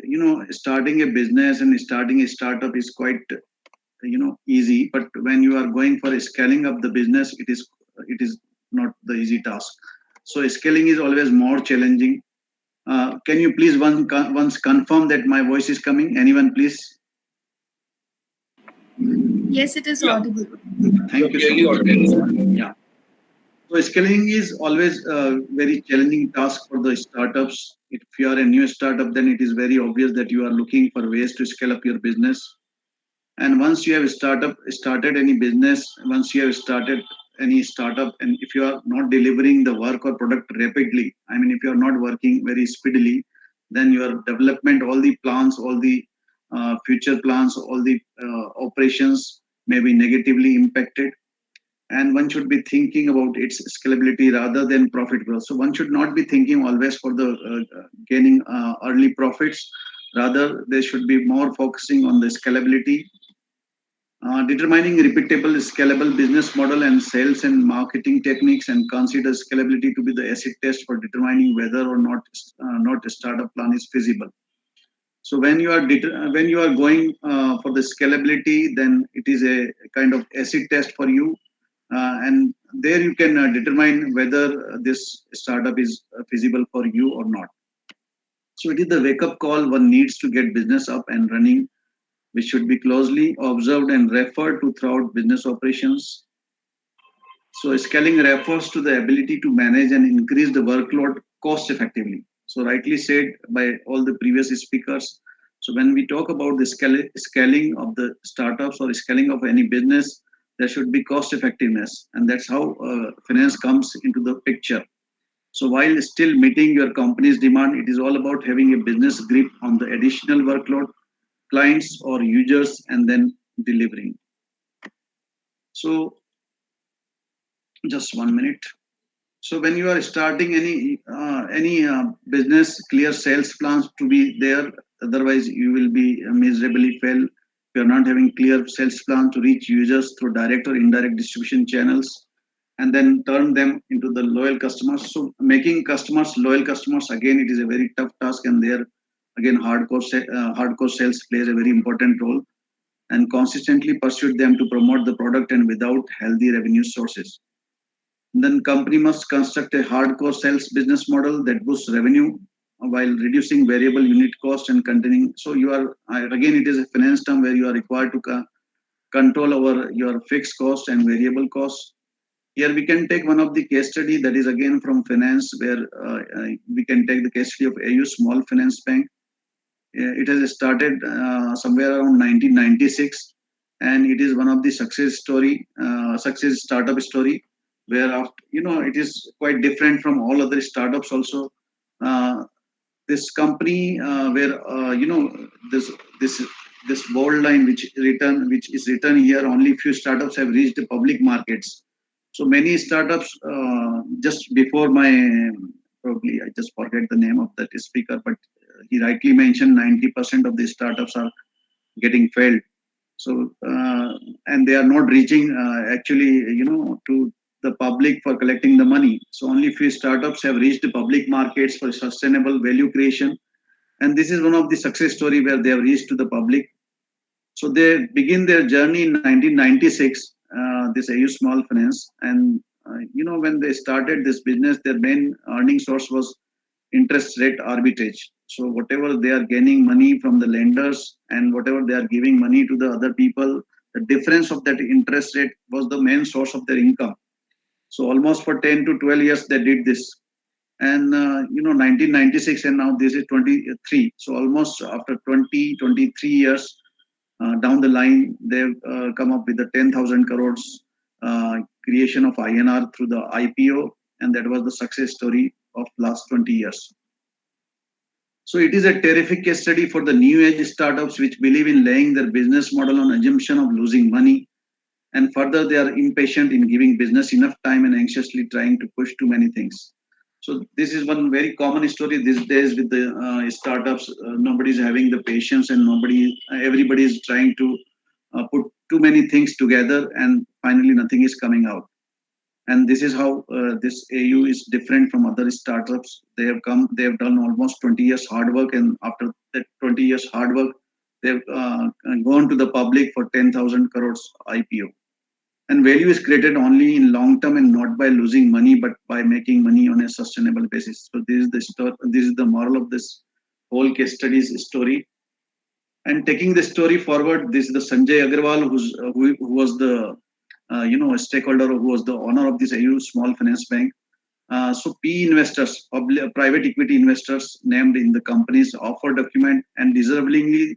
starting a business and starting a startup is quite easy, but when you are going for scaling up the business, it is not the easy task. So scaling is always more challenging. Can you please once confirm that my voice is coming? Anyone, please? Yes, it is Yeah. audible. Thank you so Clearly much. audible. Yeah. So scaling is always a very challenging task for the startups. If you are a new startup, then it is very obvious that you are looking for ways to scale up your business. And once you have started any business, once you have started any startup, and if you are not delivering the work or product rapidly, I mean, if you are not working very speedily, then your development, all the plans, all the future plans, all the operations may be negatively impacted. And one should be thinking about its scalability rather than profit growth. So one should not be thinking always for the gaining early profits. Rather, they should be more focusing on the scalability, determining repeatable, scalable business model and sales and marketing techniques, and consider scalability to be the acid test for determining whether or not a startup plan is feasible. So when you are going for the scalability, then it is a kind of acid test for you, and there you can determine whether this startup is feasible for you or not. So it is the wake up call one needs to get business up and running, which should be closely observed and referred to throughout business operations. So scaling refers to the ability to manage and increase the workload cost effectively. So rightly said by all the previous speakers. So when we talk about the scaling of the startups or scaling of any business, there should be cost effectiveness, and that's how finance comes into the picture. So while still meeting your company's demand, it is all about having a business grip on the additional workload, clients or users, and then delivering. So just 1 minute. So when you are starting any business, clear sales plans to be there. Otherwise, you will be miserably fail. If you are not having clear sales plan to reach users through direct or indirect distribution channels, and then turn them into the loyal customers. So making customers loyal customers, again, it is a very tough task, and there again hardcore sales plays a very important role, and consistently pursue them to promote the product and without healthy revenue sources. Then company must construct a hardcore sales business model that boosts revenue while reducing variable unit cost and containing. So you are again, it is a finance term where you are required to control over your fixed cost and variable cost. Here we can take one of the case study that is again from finance, where we can take the case study of AU Small Finance Bank. It has started somewhere around 1996, and it is one of the success startup story, where after, it is quite different from all other startups also. This company where this bold line which is written here, only few startups have reached the public markets. So many startups just before my, probably I just forget the name of that speaker, but he rightly mentioned 90% of the startups are getting failed. So and they are not reaching actually to the public for collecting the money. So only few startups have reached the public markets for sustainable value creation, And this is one of the success story where they have reached to the public. So they begin their journey in 1996, this AU Small Finance. And, when they started this business, their main earning source was interest rate arbitrage. So whatever they are gaining money from the lenders and whatever they are giving money to the other people, the difference of that interest rate was the main source of their income. So almost for 10 to 12 years, they did this. And 1996, and now this is 23. So almost after 23 years down the line, they've come up with the 10,000 crores creation of INR through the IPO, and that was the success story of last 20 years. So it is a terrific case study for the new age startups which believe in laying their business model on assumption of losing money, and further they are impatient in giving business enough time and anxiously trying to push too many things. So this is one very common story these days with the startups. Nobody is having the patience, and everybody is trying to put too many things together, and finally nothing is coming out. And this is how this AU is different from other startups. They have done almost 20 years hard work, and after that 20 years hard work, they've gone to the public for 10,000 crores IPO. And value is created only in long term and not by losing money, but by making money on a sustainable basis. So this is the story. This is the moral of this whole case studies story. And taking the story forward, this is the Sanjay Agarwal, who was the a stakeholder, who was the owner of this AU Small Finance Bank. So PE investors, private equity investors named in the company's offer document, and deservingly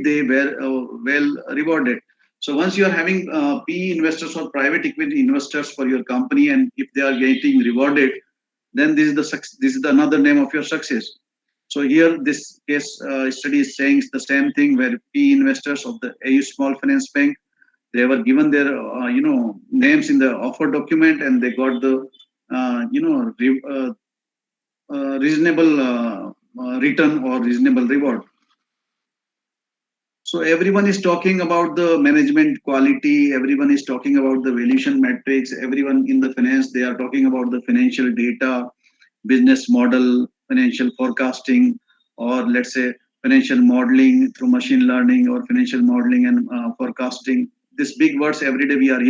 they were well rewarded. So once you are having PE investors or private equity investors for your company, and if they are getting rewarded, then this is another name of your success. So here this case study is saying the same thing, where PE investors of the AU Small Finance Bank, they were given their names in the offer document, and they got the reasonable return or reasonable reward. So everyone is talking about the management quality, everyone is talking about the valuation metrics, everyone in the finance, they are talking about the financial data, business model, financial forecasting, or let's say financial modeling through machine learning, or financial modeling and forecasting. These big words every day we are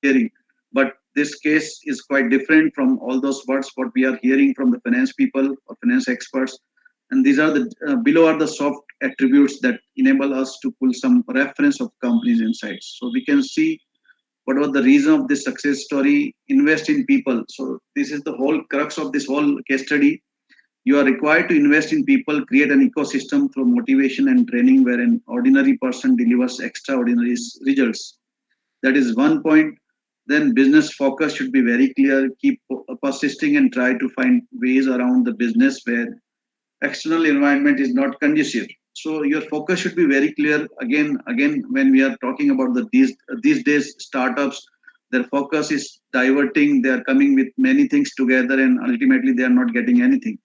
hearing, but this case is quite different from all those words what we are hearing from the finance people or finance experts. And these are the below are the soft attributes that enable us to pull some reference of companies' insights. So we can see what was the reason of this success story. Invest in people. So this is the whole crux of this whole case study. You are required to invest in people, create an ecosystem through motivation and training where an ordinary person delivers extraordinary results. That is one point. Then business focus should be very clear. Keep persisting and try to find ways around the business where external environment is not conducive. So your focus should be very clear. Again, when we are talking about these days startups, their focus is diverting. They are coming with many things together, and ultimately they are not getting anything.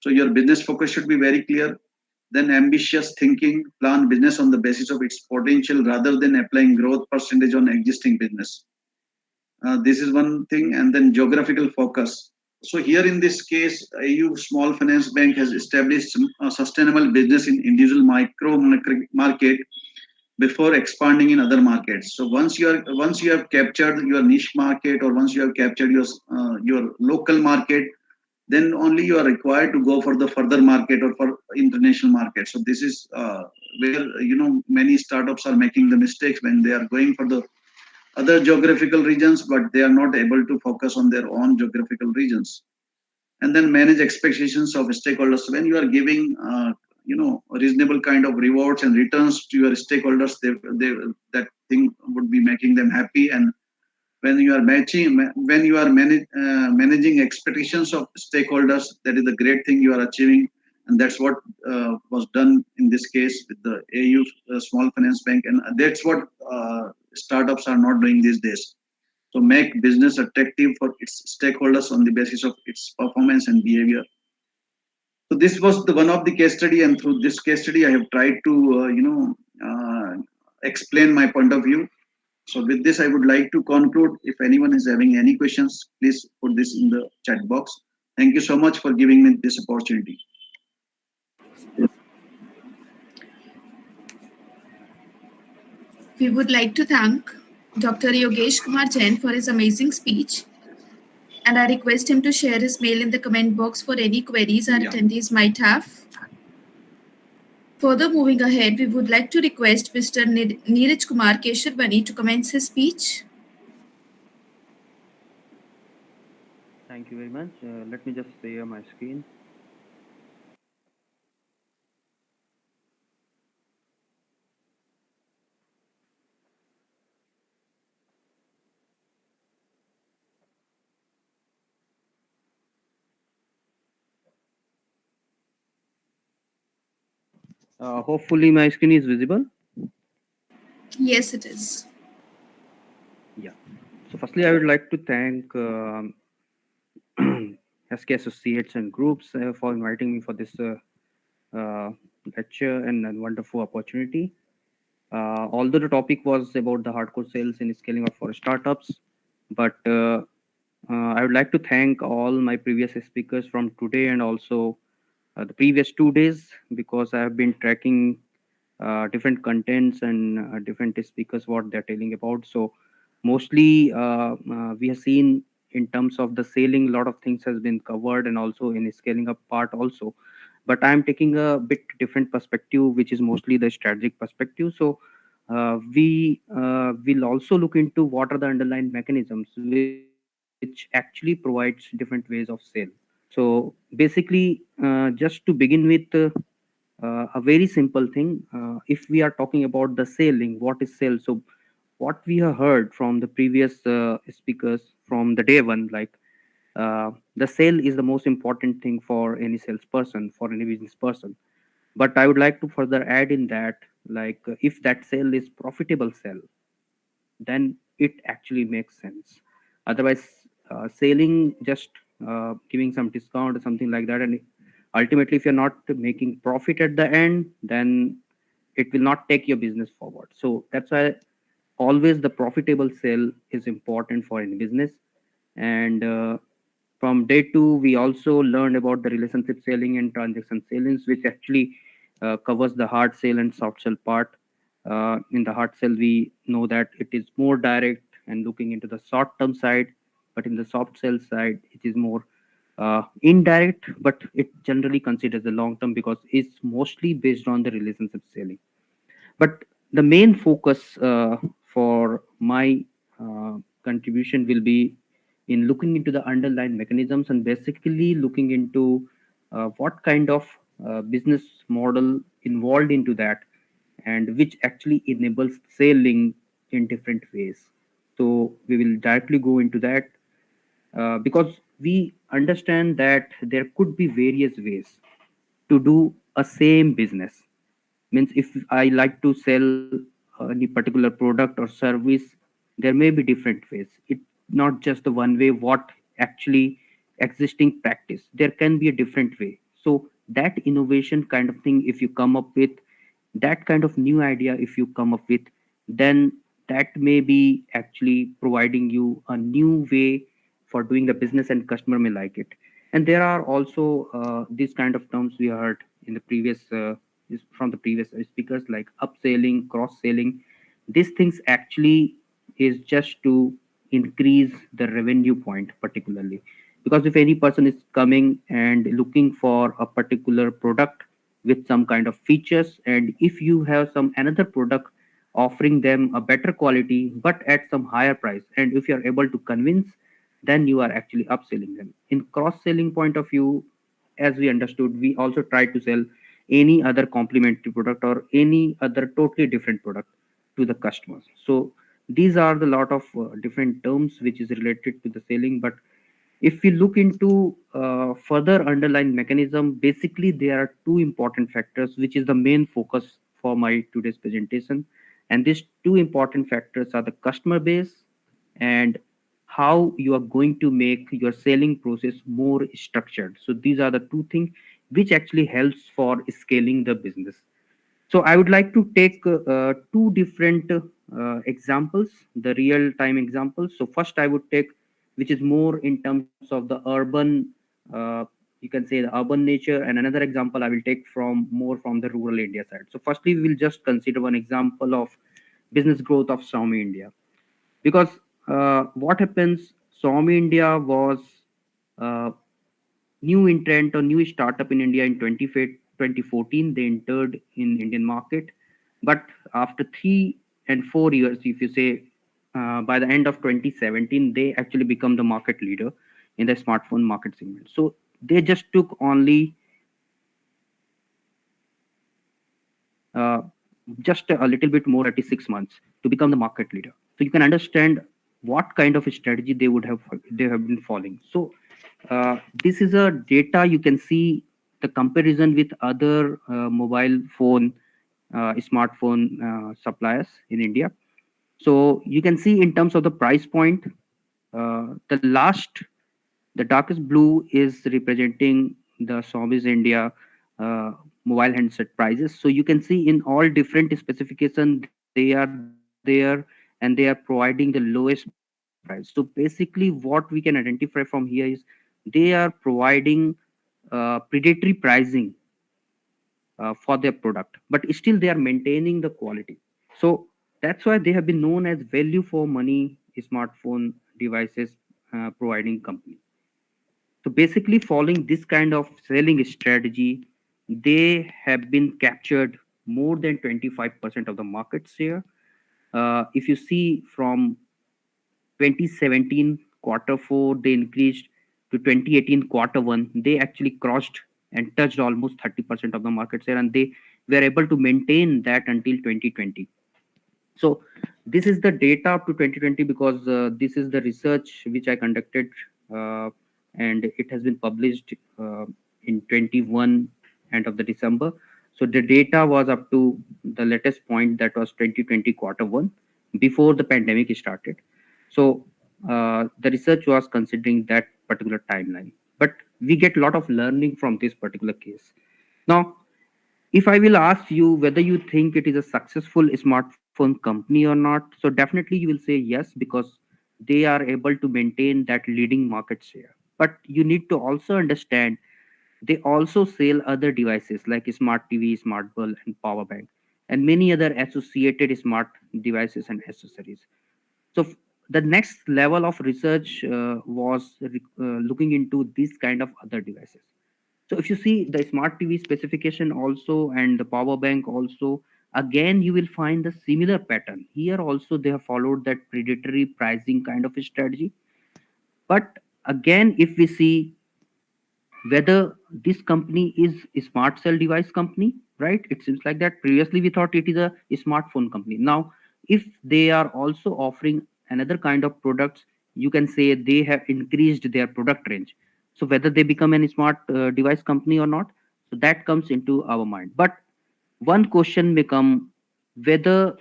So your business focus should be very clear. Then ambitious thinking, plan business on the basis of its potential rather than applying growth percentage on existing business. This is one thing. And then geographical focus. So here in this case, AU Small Finance Bank has established a sustainable business in individual micro market before expanding in other markets. So once you have captured your niche market, or once you have captured your local market, then only you are required to go for the further market or for international market. So this is where many startups are making the mistakes when they are going for the other geographical regions, but they are not able to focus on their own geographical regions. And then manage expectations of stakeholders. When you are giving a reasonable kind of rewards and returns to your stakeholders, that thing would be making them happy. And when you are managing expectations of stakeholders, that is the great thing you are achieving. And that's what was done in this case with the AU Small Finance Bank, and that's what startups are not doing these days. So make business attractive for its stakeholders on the basis of its performance and behavior. So this was the one of the case study, and through this case study, I have tried to explain my point of view. So with this, I would like to conclude. If anyone is having any questions, please put this in the chat box. Thank you so much for giving me this opportunity. We would like to thank Dr. Yogesh Kumar Jain for his amazing speech, and I request him to share his mail in the comment box for any queries our Yeah. attendees might have. Further moving ahead, we would like to request Mr. Neeraj Kumar Kesharbani to commence his speech. Thank you very much. Let me just share my screen. Hopefully, my screen is visible. Yes, it is. Yeah. So, firstly, I would like to thank SK Associates and Groups for inviting me for this uh, lecture and wonderful opportunity. Although the topic was about the hardcore sales and scaling up for startups, but I would like to thank all my previous speakers from today and also the previous 2 days, because I have been tracking different contents and different speakers what they're telling about. So mostly we have seen in terms of the sailing, a lot of things has been covered, and also in scaling up part also. But I'm taking a bit different perspective, which is mostly the strategic perspective. So we will also look into what are the underlying mechanisms which actually provides different ways of sale. So basically, just to begin with, a very simple thing. If we are talking about the selling, what is sale? So what we have heard from the previous speakers from the day one, like the sale is the most important thing for any salesperson, for any business person. But I would like to further add in that, like if that sale is profitable sale, then it actually makes sense. Otherwise, selling just giving some discount or something like that, and ultimately, if you're not making profit at the end, then it will not take your business forward. So that's why always the profitable sale is important for any business. And from day two, we also learned about the relationship selling and transaction sellings, which actually covers the hard sale and soft sell part. In the hard sell, we know that it is more direct and looking into the short term side, but in the soft sell side, it is more indirect, but it generally considers the long term because it's mostly based on the relationship selling. But the main focus for my contribution will be in looking into the underlying mechanisms and basically looking into what kind of business model involved into that, and which actually enables selling in different ways. So we will directly go into that because we understand that there could be various ways to do a same business. Means if I like to sell any particular product or service, there may be different ways. It not just the one way what actually existing practice, there can be a different way. So that innovation kind of thing, if you come up with that kind of new idea, if you come up with, then that may be actually providing you a new way for doing the business, and customer may like it. And there are also these kind of terms we heard in the previous from the previous speakers, like upselling, cross selling. These things actually is just to increase the revenue point particularly, because if any person is coming and looking for a particular product with some kind of features, and if you have some another product offering them a better quality but at some higher price, and if you are able to convince, then you are actually upselling them. In cross selling point of view, as we understood, we also try to sell any other complementary product or any other totally different product to the customers. So these are the lot of different terms which is related to the selling. But if we look into further underlying mechanism, basically there are two important factors, which is the main focus for my today's presentation. And these two important factors are the customer base and how you are going to make your selling process more structured. So these are the two things which actually helps for scaling the business. So I would like to take two different examples, the real time examples. So first I would take, which is more in terms of the urban, uh, you can say the urban nature, and another example I will take from more from the rural India side. So firstly, we will just consider one example of business growth of Xiaomi India. Because what happens, Xiaomi India was uh, new entrant or new startup in India in 2014. They entered in Indian market, but after 3 and 4 years, if you say, by the end of 2017, they actually become the market leader in the smartphone market segment. So they just took only uh, just a little bit more 36 months to become the market leader. So you can understand what kind of a strategy they have been following. So this is a data you can see the comparison with other mobile phone smartphone suppliers in India. So you can see in terms of the price point, the darkest blue is representing the Xiaomi's India uh, mobile handset prices. So you can see in all different specification they are there, and they are providing the lowest price. So basically, what we can identify from here is they are providing predatory pricing for their product, but still they are maintaining the quality. So that's why they have been known as value for money smartphone devices providing company. So basically, following this kind of selling strategy, they have been captured more than 25% of the market share. If you see from 2017 quarter four, they increased to 2018 quarter one. They actually crossed and touched almost 30% of the market share, and they were able to maintain that until 2020. So this is the data up to 2020, because this is the research which I conducted, uh, and it has been published in 21 end of the December. So the data was up to the latest point, that was 2020 quarter one, before the pandemic started. So the research was considering that particular timeline, but we get a lot of learning from this particular case. Now, if I will ask you whether you think it is a successful smartphone company or not, so definitely you will say yes, because they are able to maintain that leading market share. But you need to also understand they also sell other devices like smart TV, smart bulb, and power bank, and many other associated smart devices and accessories. So the next level of research was looking into this kind of other devices. So if you see the smart TV specification also and the power bank also, again you will find the similar pattern. Here also they have followed that predatory pricing kind of a strategy. But again, if we see whether this company is a smart cell device company, right? It seems like that. Previously we thought it is a smartphone company. Now, if they are also offering another kind of products, you can say they have increased their product range. So whether they become a smart device company or not, so that comes into our mind. But one question may come, whether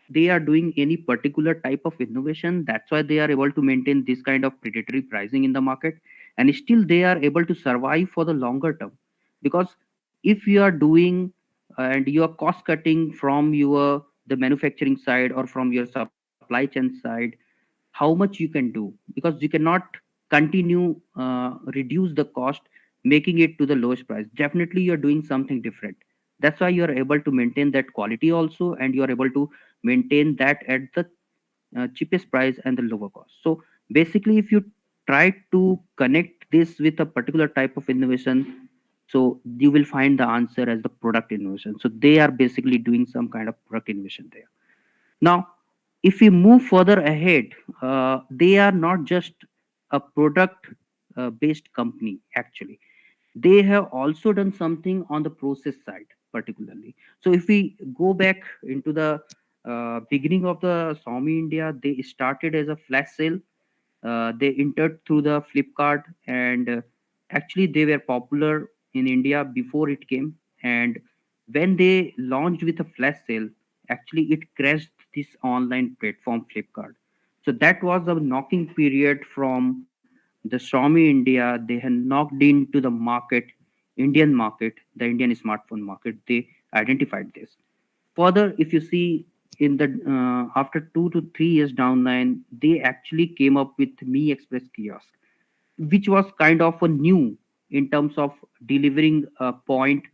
they are doing any particular type of innovation, that's why they are able to maintain this kind of predatory pricing in the market, and still they are able to survive for the longer term. Because if you are doing and you are cost cutting from your the manufacturing side or from your supply chain side, how much you can do, because you cannot continue reduce the cost, making it to the lowest price. Definitely you're doing something different. That's why you're able to maintain that quality also, and you're able to maintain that at the cheapest price and the lower cost. So basically, if you try to connect this with a particular type of innovation, so you will find the answer as the product innovation. So they are basically doing some kind of product innovation there. Now, if we move further ahead, they are not just a product based company, actually. They have also done something on the process side, particularly. So, if we go back into the beginning of the Xiaomi India, they started as a flash sale. They entered through the Flipkart, and actually they were popular in India before it came. And when they launched with a flash sale, actually it crashed this online platform Flipkart. So that was a knocking period from the Xiaomi India. They had knocked into the market, Indian market, the Indian smartphone market. They identified this. Further, if you see in the after 2 to 3 years down line, they actually came up with Me Express kiosk, which was kind of a new in terms of delivering a point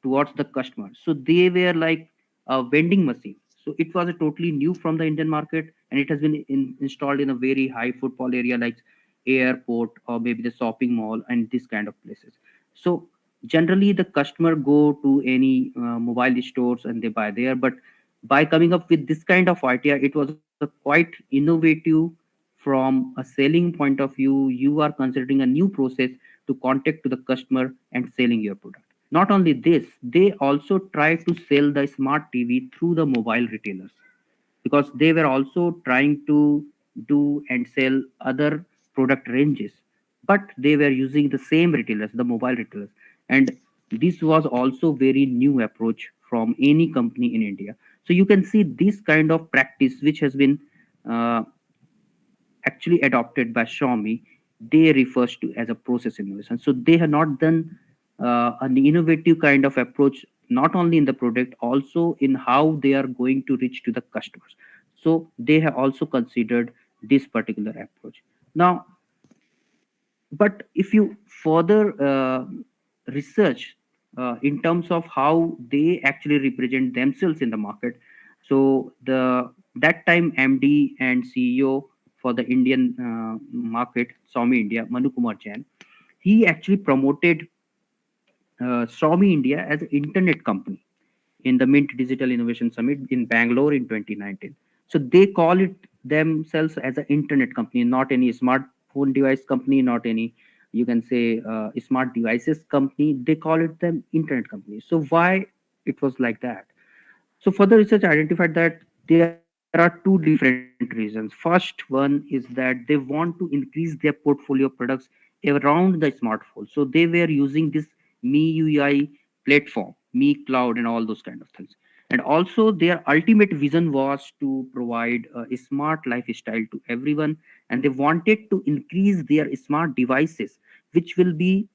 towards the customer. So they were like a vending machine. So it was a totally new from the Indian market, and it has been installed in a very high footfall area like airport or maybe the shopping mall and this kind of places. So generally the customer go to any mobile stores and they buy there, but by coming up with this kind of idea, it was a quite innovative. From a selling point of view, you are considering a new process to contact to the customer and selling your product. Not only this, they also try to sell the smart TV through the mobile retailers, because they were also trying to do and sell other product ranges, but they were using the same retailers, the mobile retailers. And this was also very new approach from any company in India. So you can see this kind of practice which has been uh, actually adopted by Xiaomi, they refers to as a process innovation. So they have not done an innovative kind of approach, not only in the product, also in how they are going to reach to the customers. So they have also considered this particular approach. Now, but if you further research in terms of how they actually represent themselves in the market, so the that time MD and CEO for the Indian market, Swami India, Manu Kumar Jain, he actually promoted Swami India as an internet company in the Mint Digital Innovation Summit in Bangalore in 2019. So they call it themselves as an internet company, not any smartphone device company, not any, you can say, smart devices company. They call it them internet company. So why it was like that? So further research identified that there are two different reasons. First one is that they want to increase their portfolio of products around the smartphone. So they were using this MIUI platform, Mi Cloud, and all those kind of things. And also their ultimate vision was to provide a smart lifestyle to everyone, and they wanted to increase their smart devices, which will be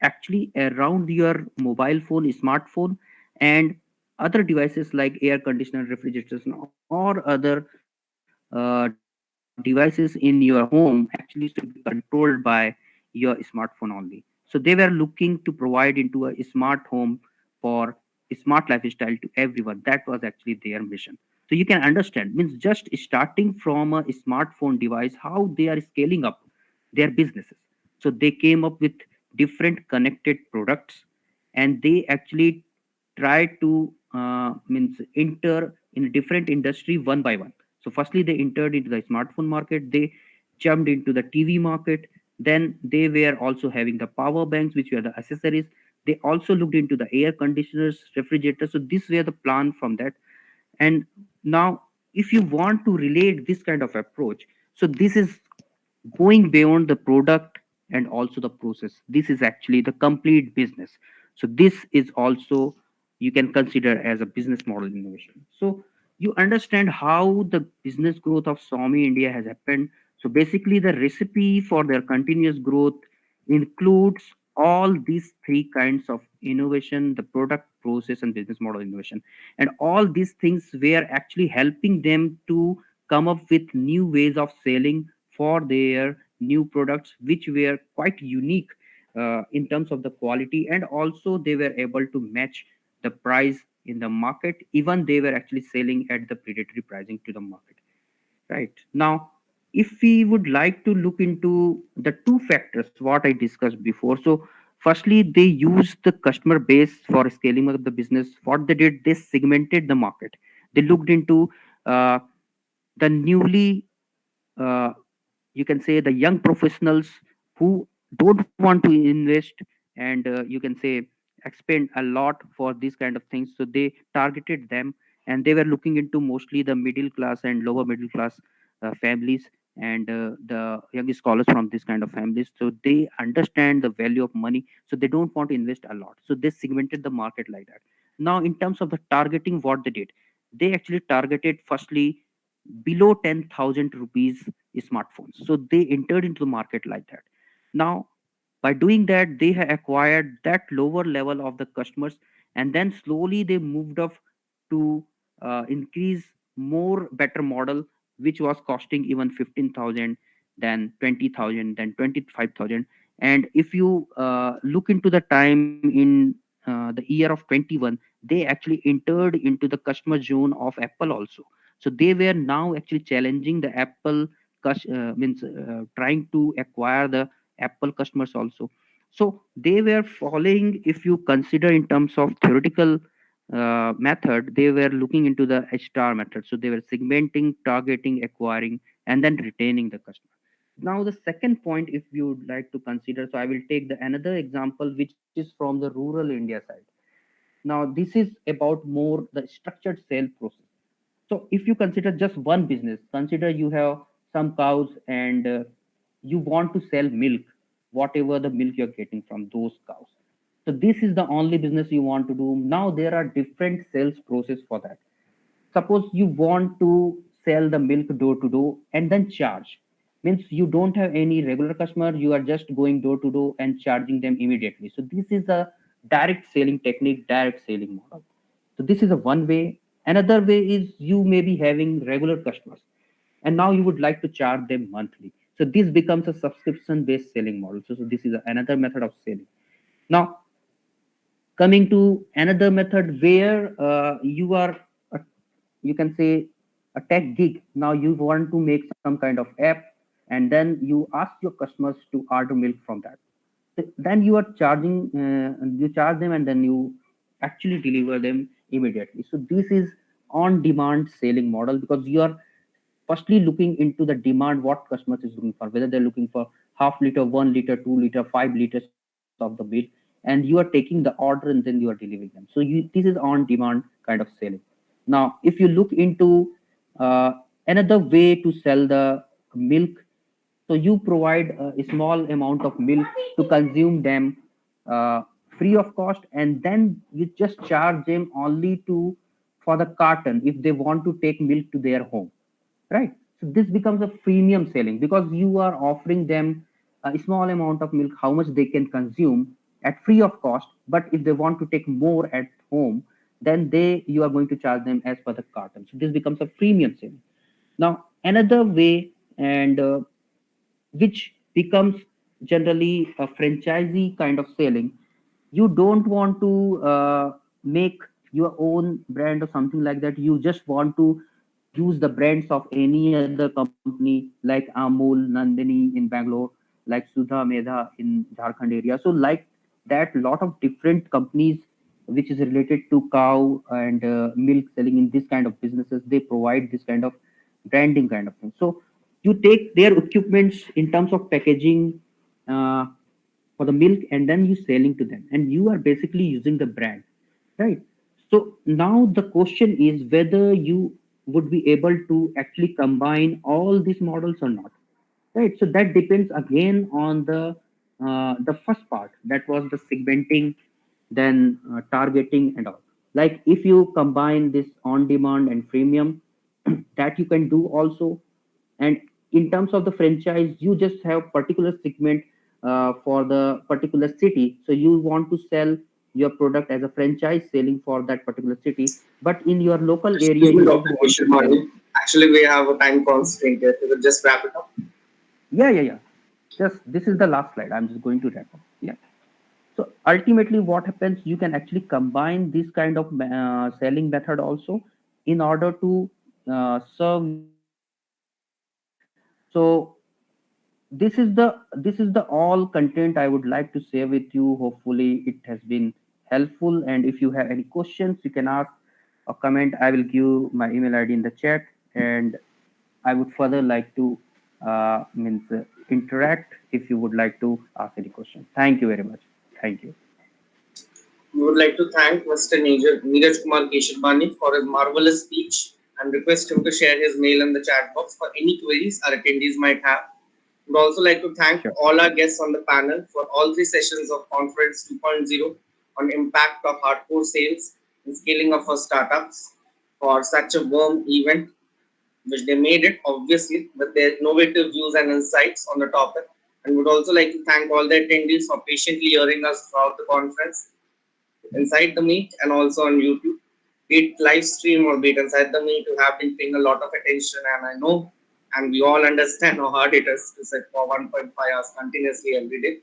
actually around your mobile phone, smartphone, and other devices like air conditioner, refrigerators, or other devices in your home actually should be controlled by your smartphone only. So they were looking to provide into a smart home for smart lifestyle to everyone. That was actually their mission. So you can understand, means just starting from a smartphone device, how they are scaling up their businesses. So they came up with different connected products, and they actually try to means enter in a different industry one by one. So firstly they entered into the smartphone market, they jumped into the TV market, then they were also having the power banks, which were the accessories. They also looked into the air conditioners, refrigerators. So this were the plan from that. And now if you want to relate this kind of approach, so this is going beyond the product and also the process. This is actually the complete business. So this is also, you can consider as a business model innovation. So you understand how the business growth of Swami India has happened. So basically the recipe for their continuous growth includes all these three kinds of innovation: the product, process, and business model innovation. And all these things were actually helping them to come up with new ways of selling for their new products, which were quite unique in terms of the quality, and also they were able to match the price in the market. Even they were actually selling at the predatory pricing to the market. Right now, if we would like to look into the two factors what I discussed before, so firstly they used the customer base for scaling up the business. What they did, they segmented the market. They looked into uh, the newly uh, you can say the young professionals who don't want to invest, and you can say expend a lot for these kind of things. So they targeted them, and they were looking into mostly the middle class and lower middle class families, and the young scholars from this kind of families. So they understand the value of money, so they don't want to invest a lot. So they segmented the market like that. Now in terms of the targeting, what they did, they actually targeted firstly below 10,000 rupees smartphones. So they entered into the market like that. Now, by doing that, they have acquired that lower level of the customers, and then slowly they moved up to increase more better model, which was costing even 15,000, then 20,000, then 25,000. And if you look into the time in the year of 21, they actually entered into the customer zone of Apple also. So they were now actually challenging the Apple means trying to acquire the Apple customers also. So they were following, if you consider in terms of theoretical method, they were looking into the H-star method. So they were segmenting, targeting, acquiring, and then retaining the customer. Now the second point, if you would like to consider, so I will take the another example which is from the rural India side. Now this is about more the structured sale process. So if you consider just one business, consider you have some cows and you want to sell milk, whatever the milk you're getting from those cows. So this is the only business you want to do. Now there are different sales process for that. Suppose you want to sell the milk door to door and then charge. Means you don't have any regular customer, you are just going door to door and charging them immediately. So this is a direct selling technique, direct selling model. So this is a one way. Another way is you may be having regular customers and now you would like to charge them monthly. So this becomes a subscription based selling model. So this is another method of selling. Now coming to another method where you are a, you can say a tech geek. Now you want to make some kind of app and then you ask your customers to order milk from that. Then you are charging, you charge them and then you actually deliver them immediately. So this is on demand selling model because you are firstly looking into the demand what customers is looking for, whether they're looking for half liter, 1 liter, 2 liter, 5 liters of the milk, and you are taking the order and then you are delivering them. So this is on demand kind of selling. Now if you look into another way to sell the milk, so you provide a small amount of milk to consume them uh, free of cost, and then you just charge them only to for the carton if they want to take milk to their home, right? So this becomes a premium selling because you are offering them a small amount of milk, how much they can consume at free of cost. But if they want to take more at home, then they you are going to charge them as per the carton. So this becomes a premium selling. Now another way, and which becomes generally a franchisee kind of selling. You don't want to make your own brand or something like that. You just want to use the brands of any other company like Amul, Nandini in Bangalore, like Sudha Medha in Jharkhand area. So like that, lot of different companies which is related to cow and milk selling in this kind of businesses, they provide this kind of branding kind of thing. So you take their equipments in terms of packaging uh, for the milk and then you selling to them and you are basically using the brand, right? So now the question is whether you would be able to actually combine all these models or not, right? So that depends again on the first part, that was the segmenting, then targeting and all. Like if you combine this on demand and freemium, that you can do also. And in terms of the franchise, you just have particular segment for the particular city, so you want to sell your product as a franchise selling for that particular city, but in your local area Excuse me, you also Dr. want to sell. Keshwani. Actually, we have a time constraint here. You could just wrap it up. Yeah. Just this is the last slide, I'm just going to wrap up. Yeah. So ultimately what happens, you can actually combine this kind of selling method also in order to serve your customers. So this is the all content I would like to share with you. Hopefully it has been helpful, and if you have any questions you can ask or comment. I will give my email ID in the chat, and I would further like to interact if you would like to ask any question. Thank you very much. Thank you. We would like to thank Mr. Neeraj Kumar Keshwani for his marvelous speech and request him to share his mail in the chat box for any queries our attendees might have. We would also like to thank Sure. all our guests on the panel for all three sessions of Conference 2.0 on impact of hardcore sales and scaling of our startups for such a warm event, which they made it obviously with their innovative views and insights on the topic. And would also like to thank all the attendees for patiently hearing us throughout the conference inside the meet and also on YouTube, be it live stream or be it inside the meet. You have been paying a lot of attention, and I know and we all understand how hard it is to sit for 1.5 hours continuously every day.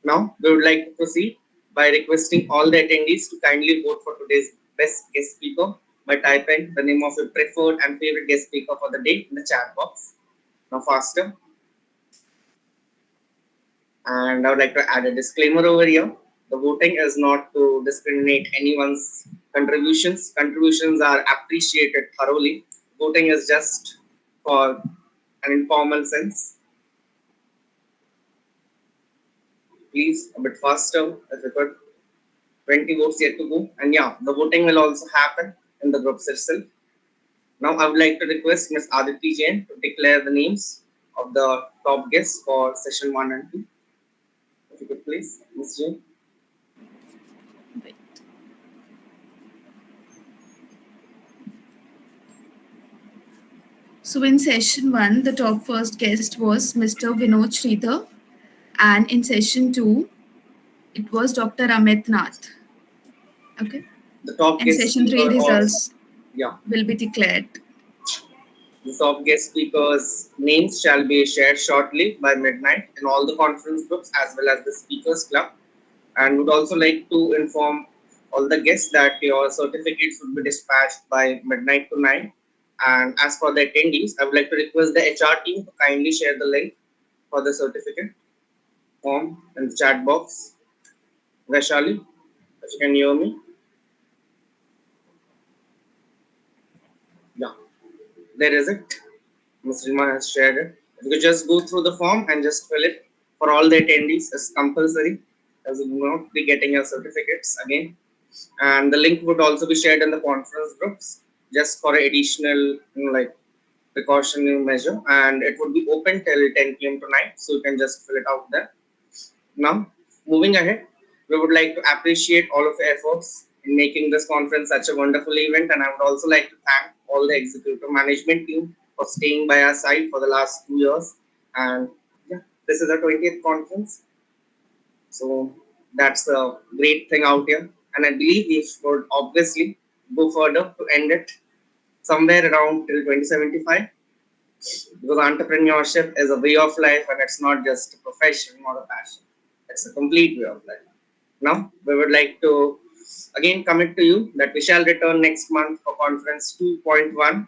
Now, we would like to proceed by requesting all the attendees to kindly vote for today's best guest speaker by typing the name of your preferred and favorite guest speaker for the day in the chat box. Now faster. And I would like to add a disclaimer over here. The voting is not to discriminate anyone's contributions. Contributions are appreciated thoroughly. Voting is just for an informal sense. Please, a bit faster if you could. 20 votes yet to go. And yeah, the voting will also happen in the groups itself. Now I would like to request Ms. Aditi Jain to declare the names of the top guests for session 1 and 2. If you could please, Ms. Jain. Wait. So in session 1, the top first guest was Mr. Vinod Sridhar, and in session 2, it was Dr. Amit Nath. Okay. The top And guest session 3 speaker results yeah, will be declared. the top guest speakers' names shall be shared shortly by midnight in all the conference groups as well as the speakers club. And would also like to inform all the guests that your certificates would be dispatched by midnight tonight. And as for the attendees, I would like to request the HR team to kindly share the link for the certificate form in the chat box. Vaishali, if you can hear me. Yeah, there is it. Ms. Rima has shared it. If you could just go through the form and just fill it for all the attendees, it's compulsory, as you will not be getting your certificates again. And the link would also be shared in the conference groups just for additional like precautionary measure, and it would be open till 10 p.m. tonight, so you can just fill it out there. Now, moving ahead, we would like to appreciate all of your efforts in making this conference such a wonderful event, and I would also like to thank all the executive management team for staying by our side for the last 2 years. And yeah, this is our 20th conference, so that's a great thing out here. And I believe we should obviously go further to end it somewhere around till 2075, because entrepreneurship is a way of life and it's not just a profession or a passion. It's a complete way of life. Now, we would like to again commit to you that we shall return next month for conference 2.1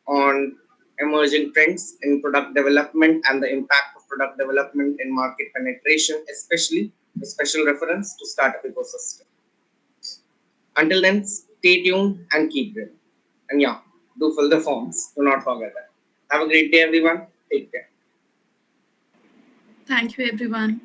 on emerging trends in product development and the impact of product development in market penetration, especially with special reference to startup ecosystem. Until then, stay tuned and keep dreaming. And yeah, do fill the forms. Do not forget that. Have a great day, everyone. Take care. Thank you, everyone.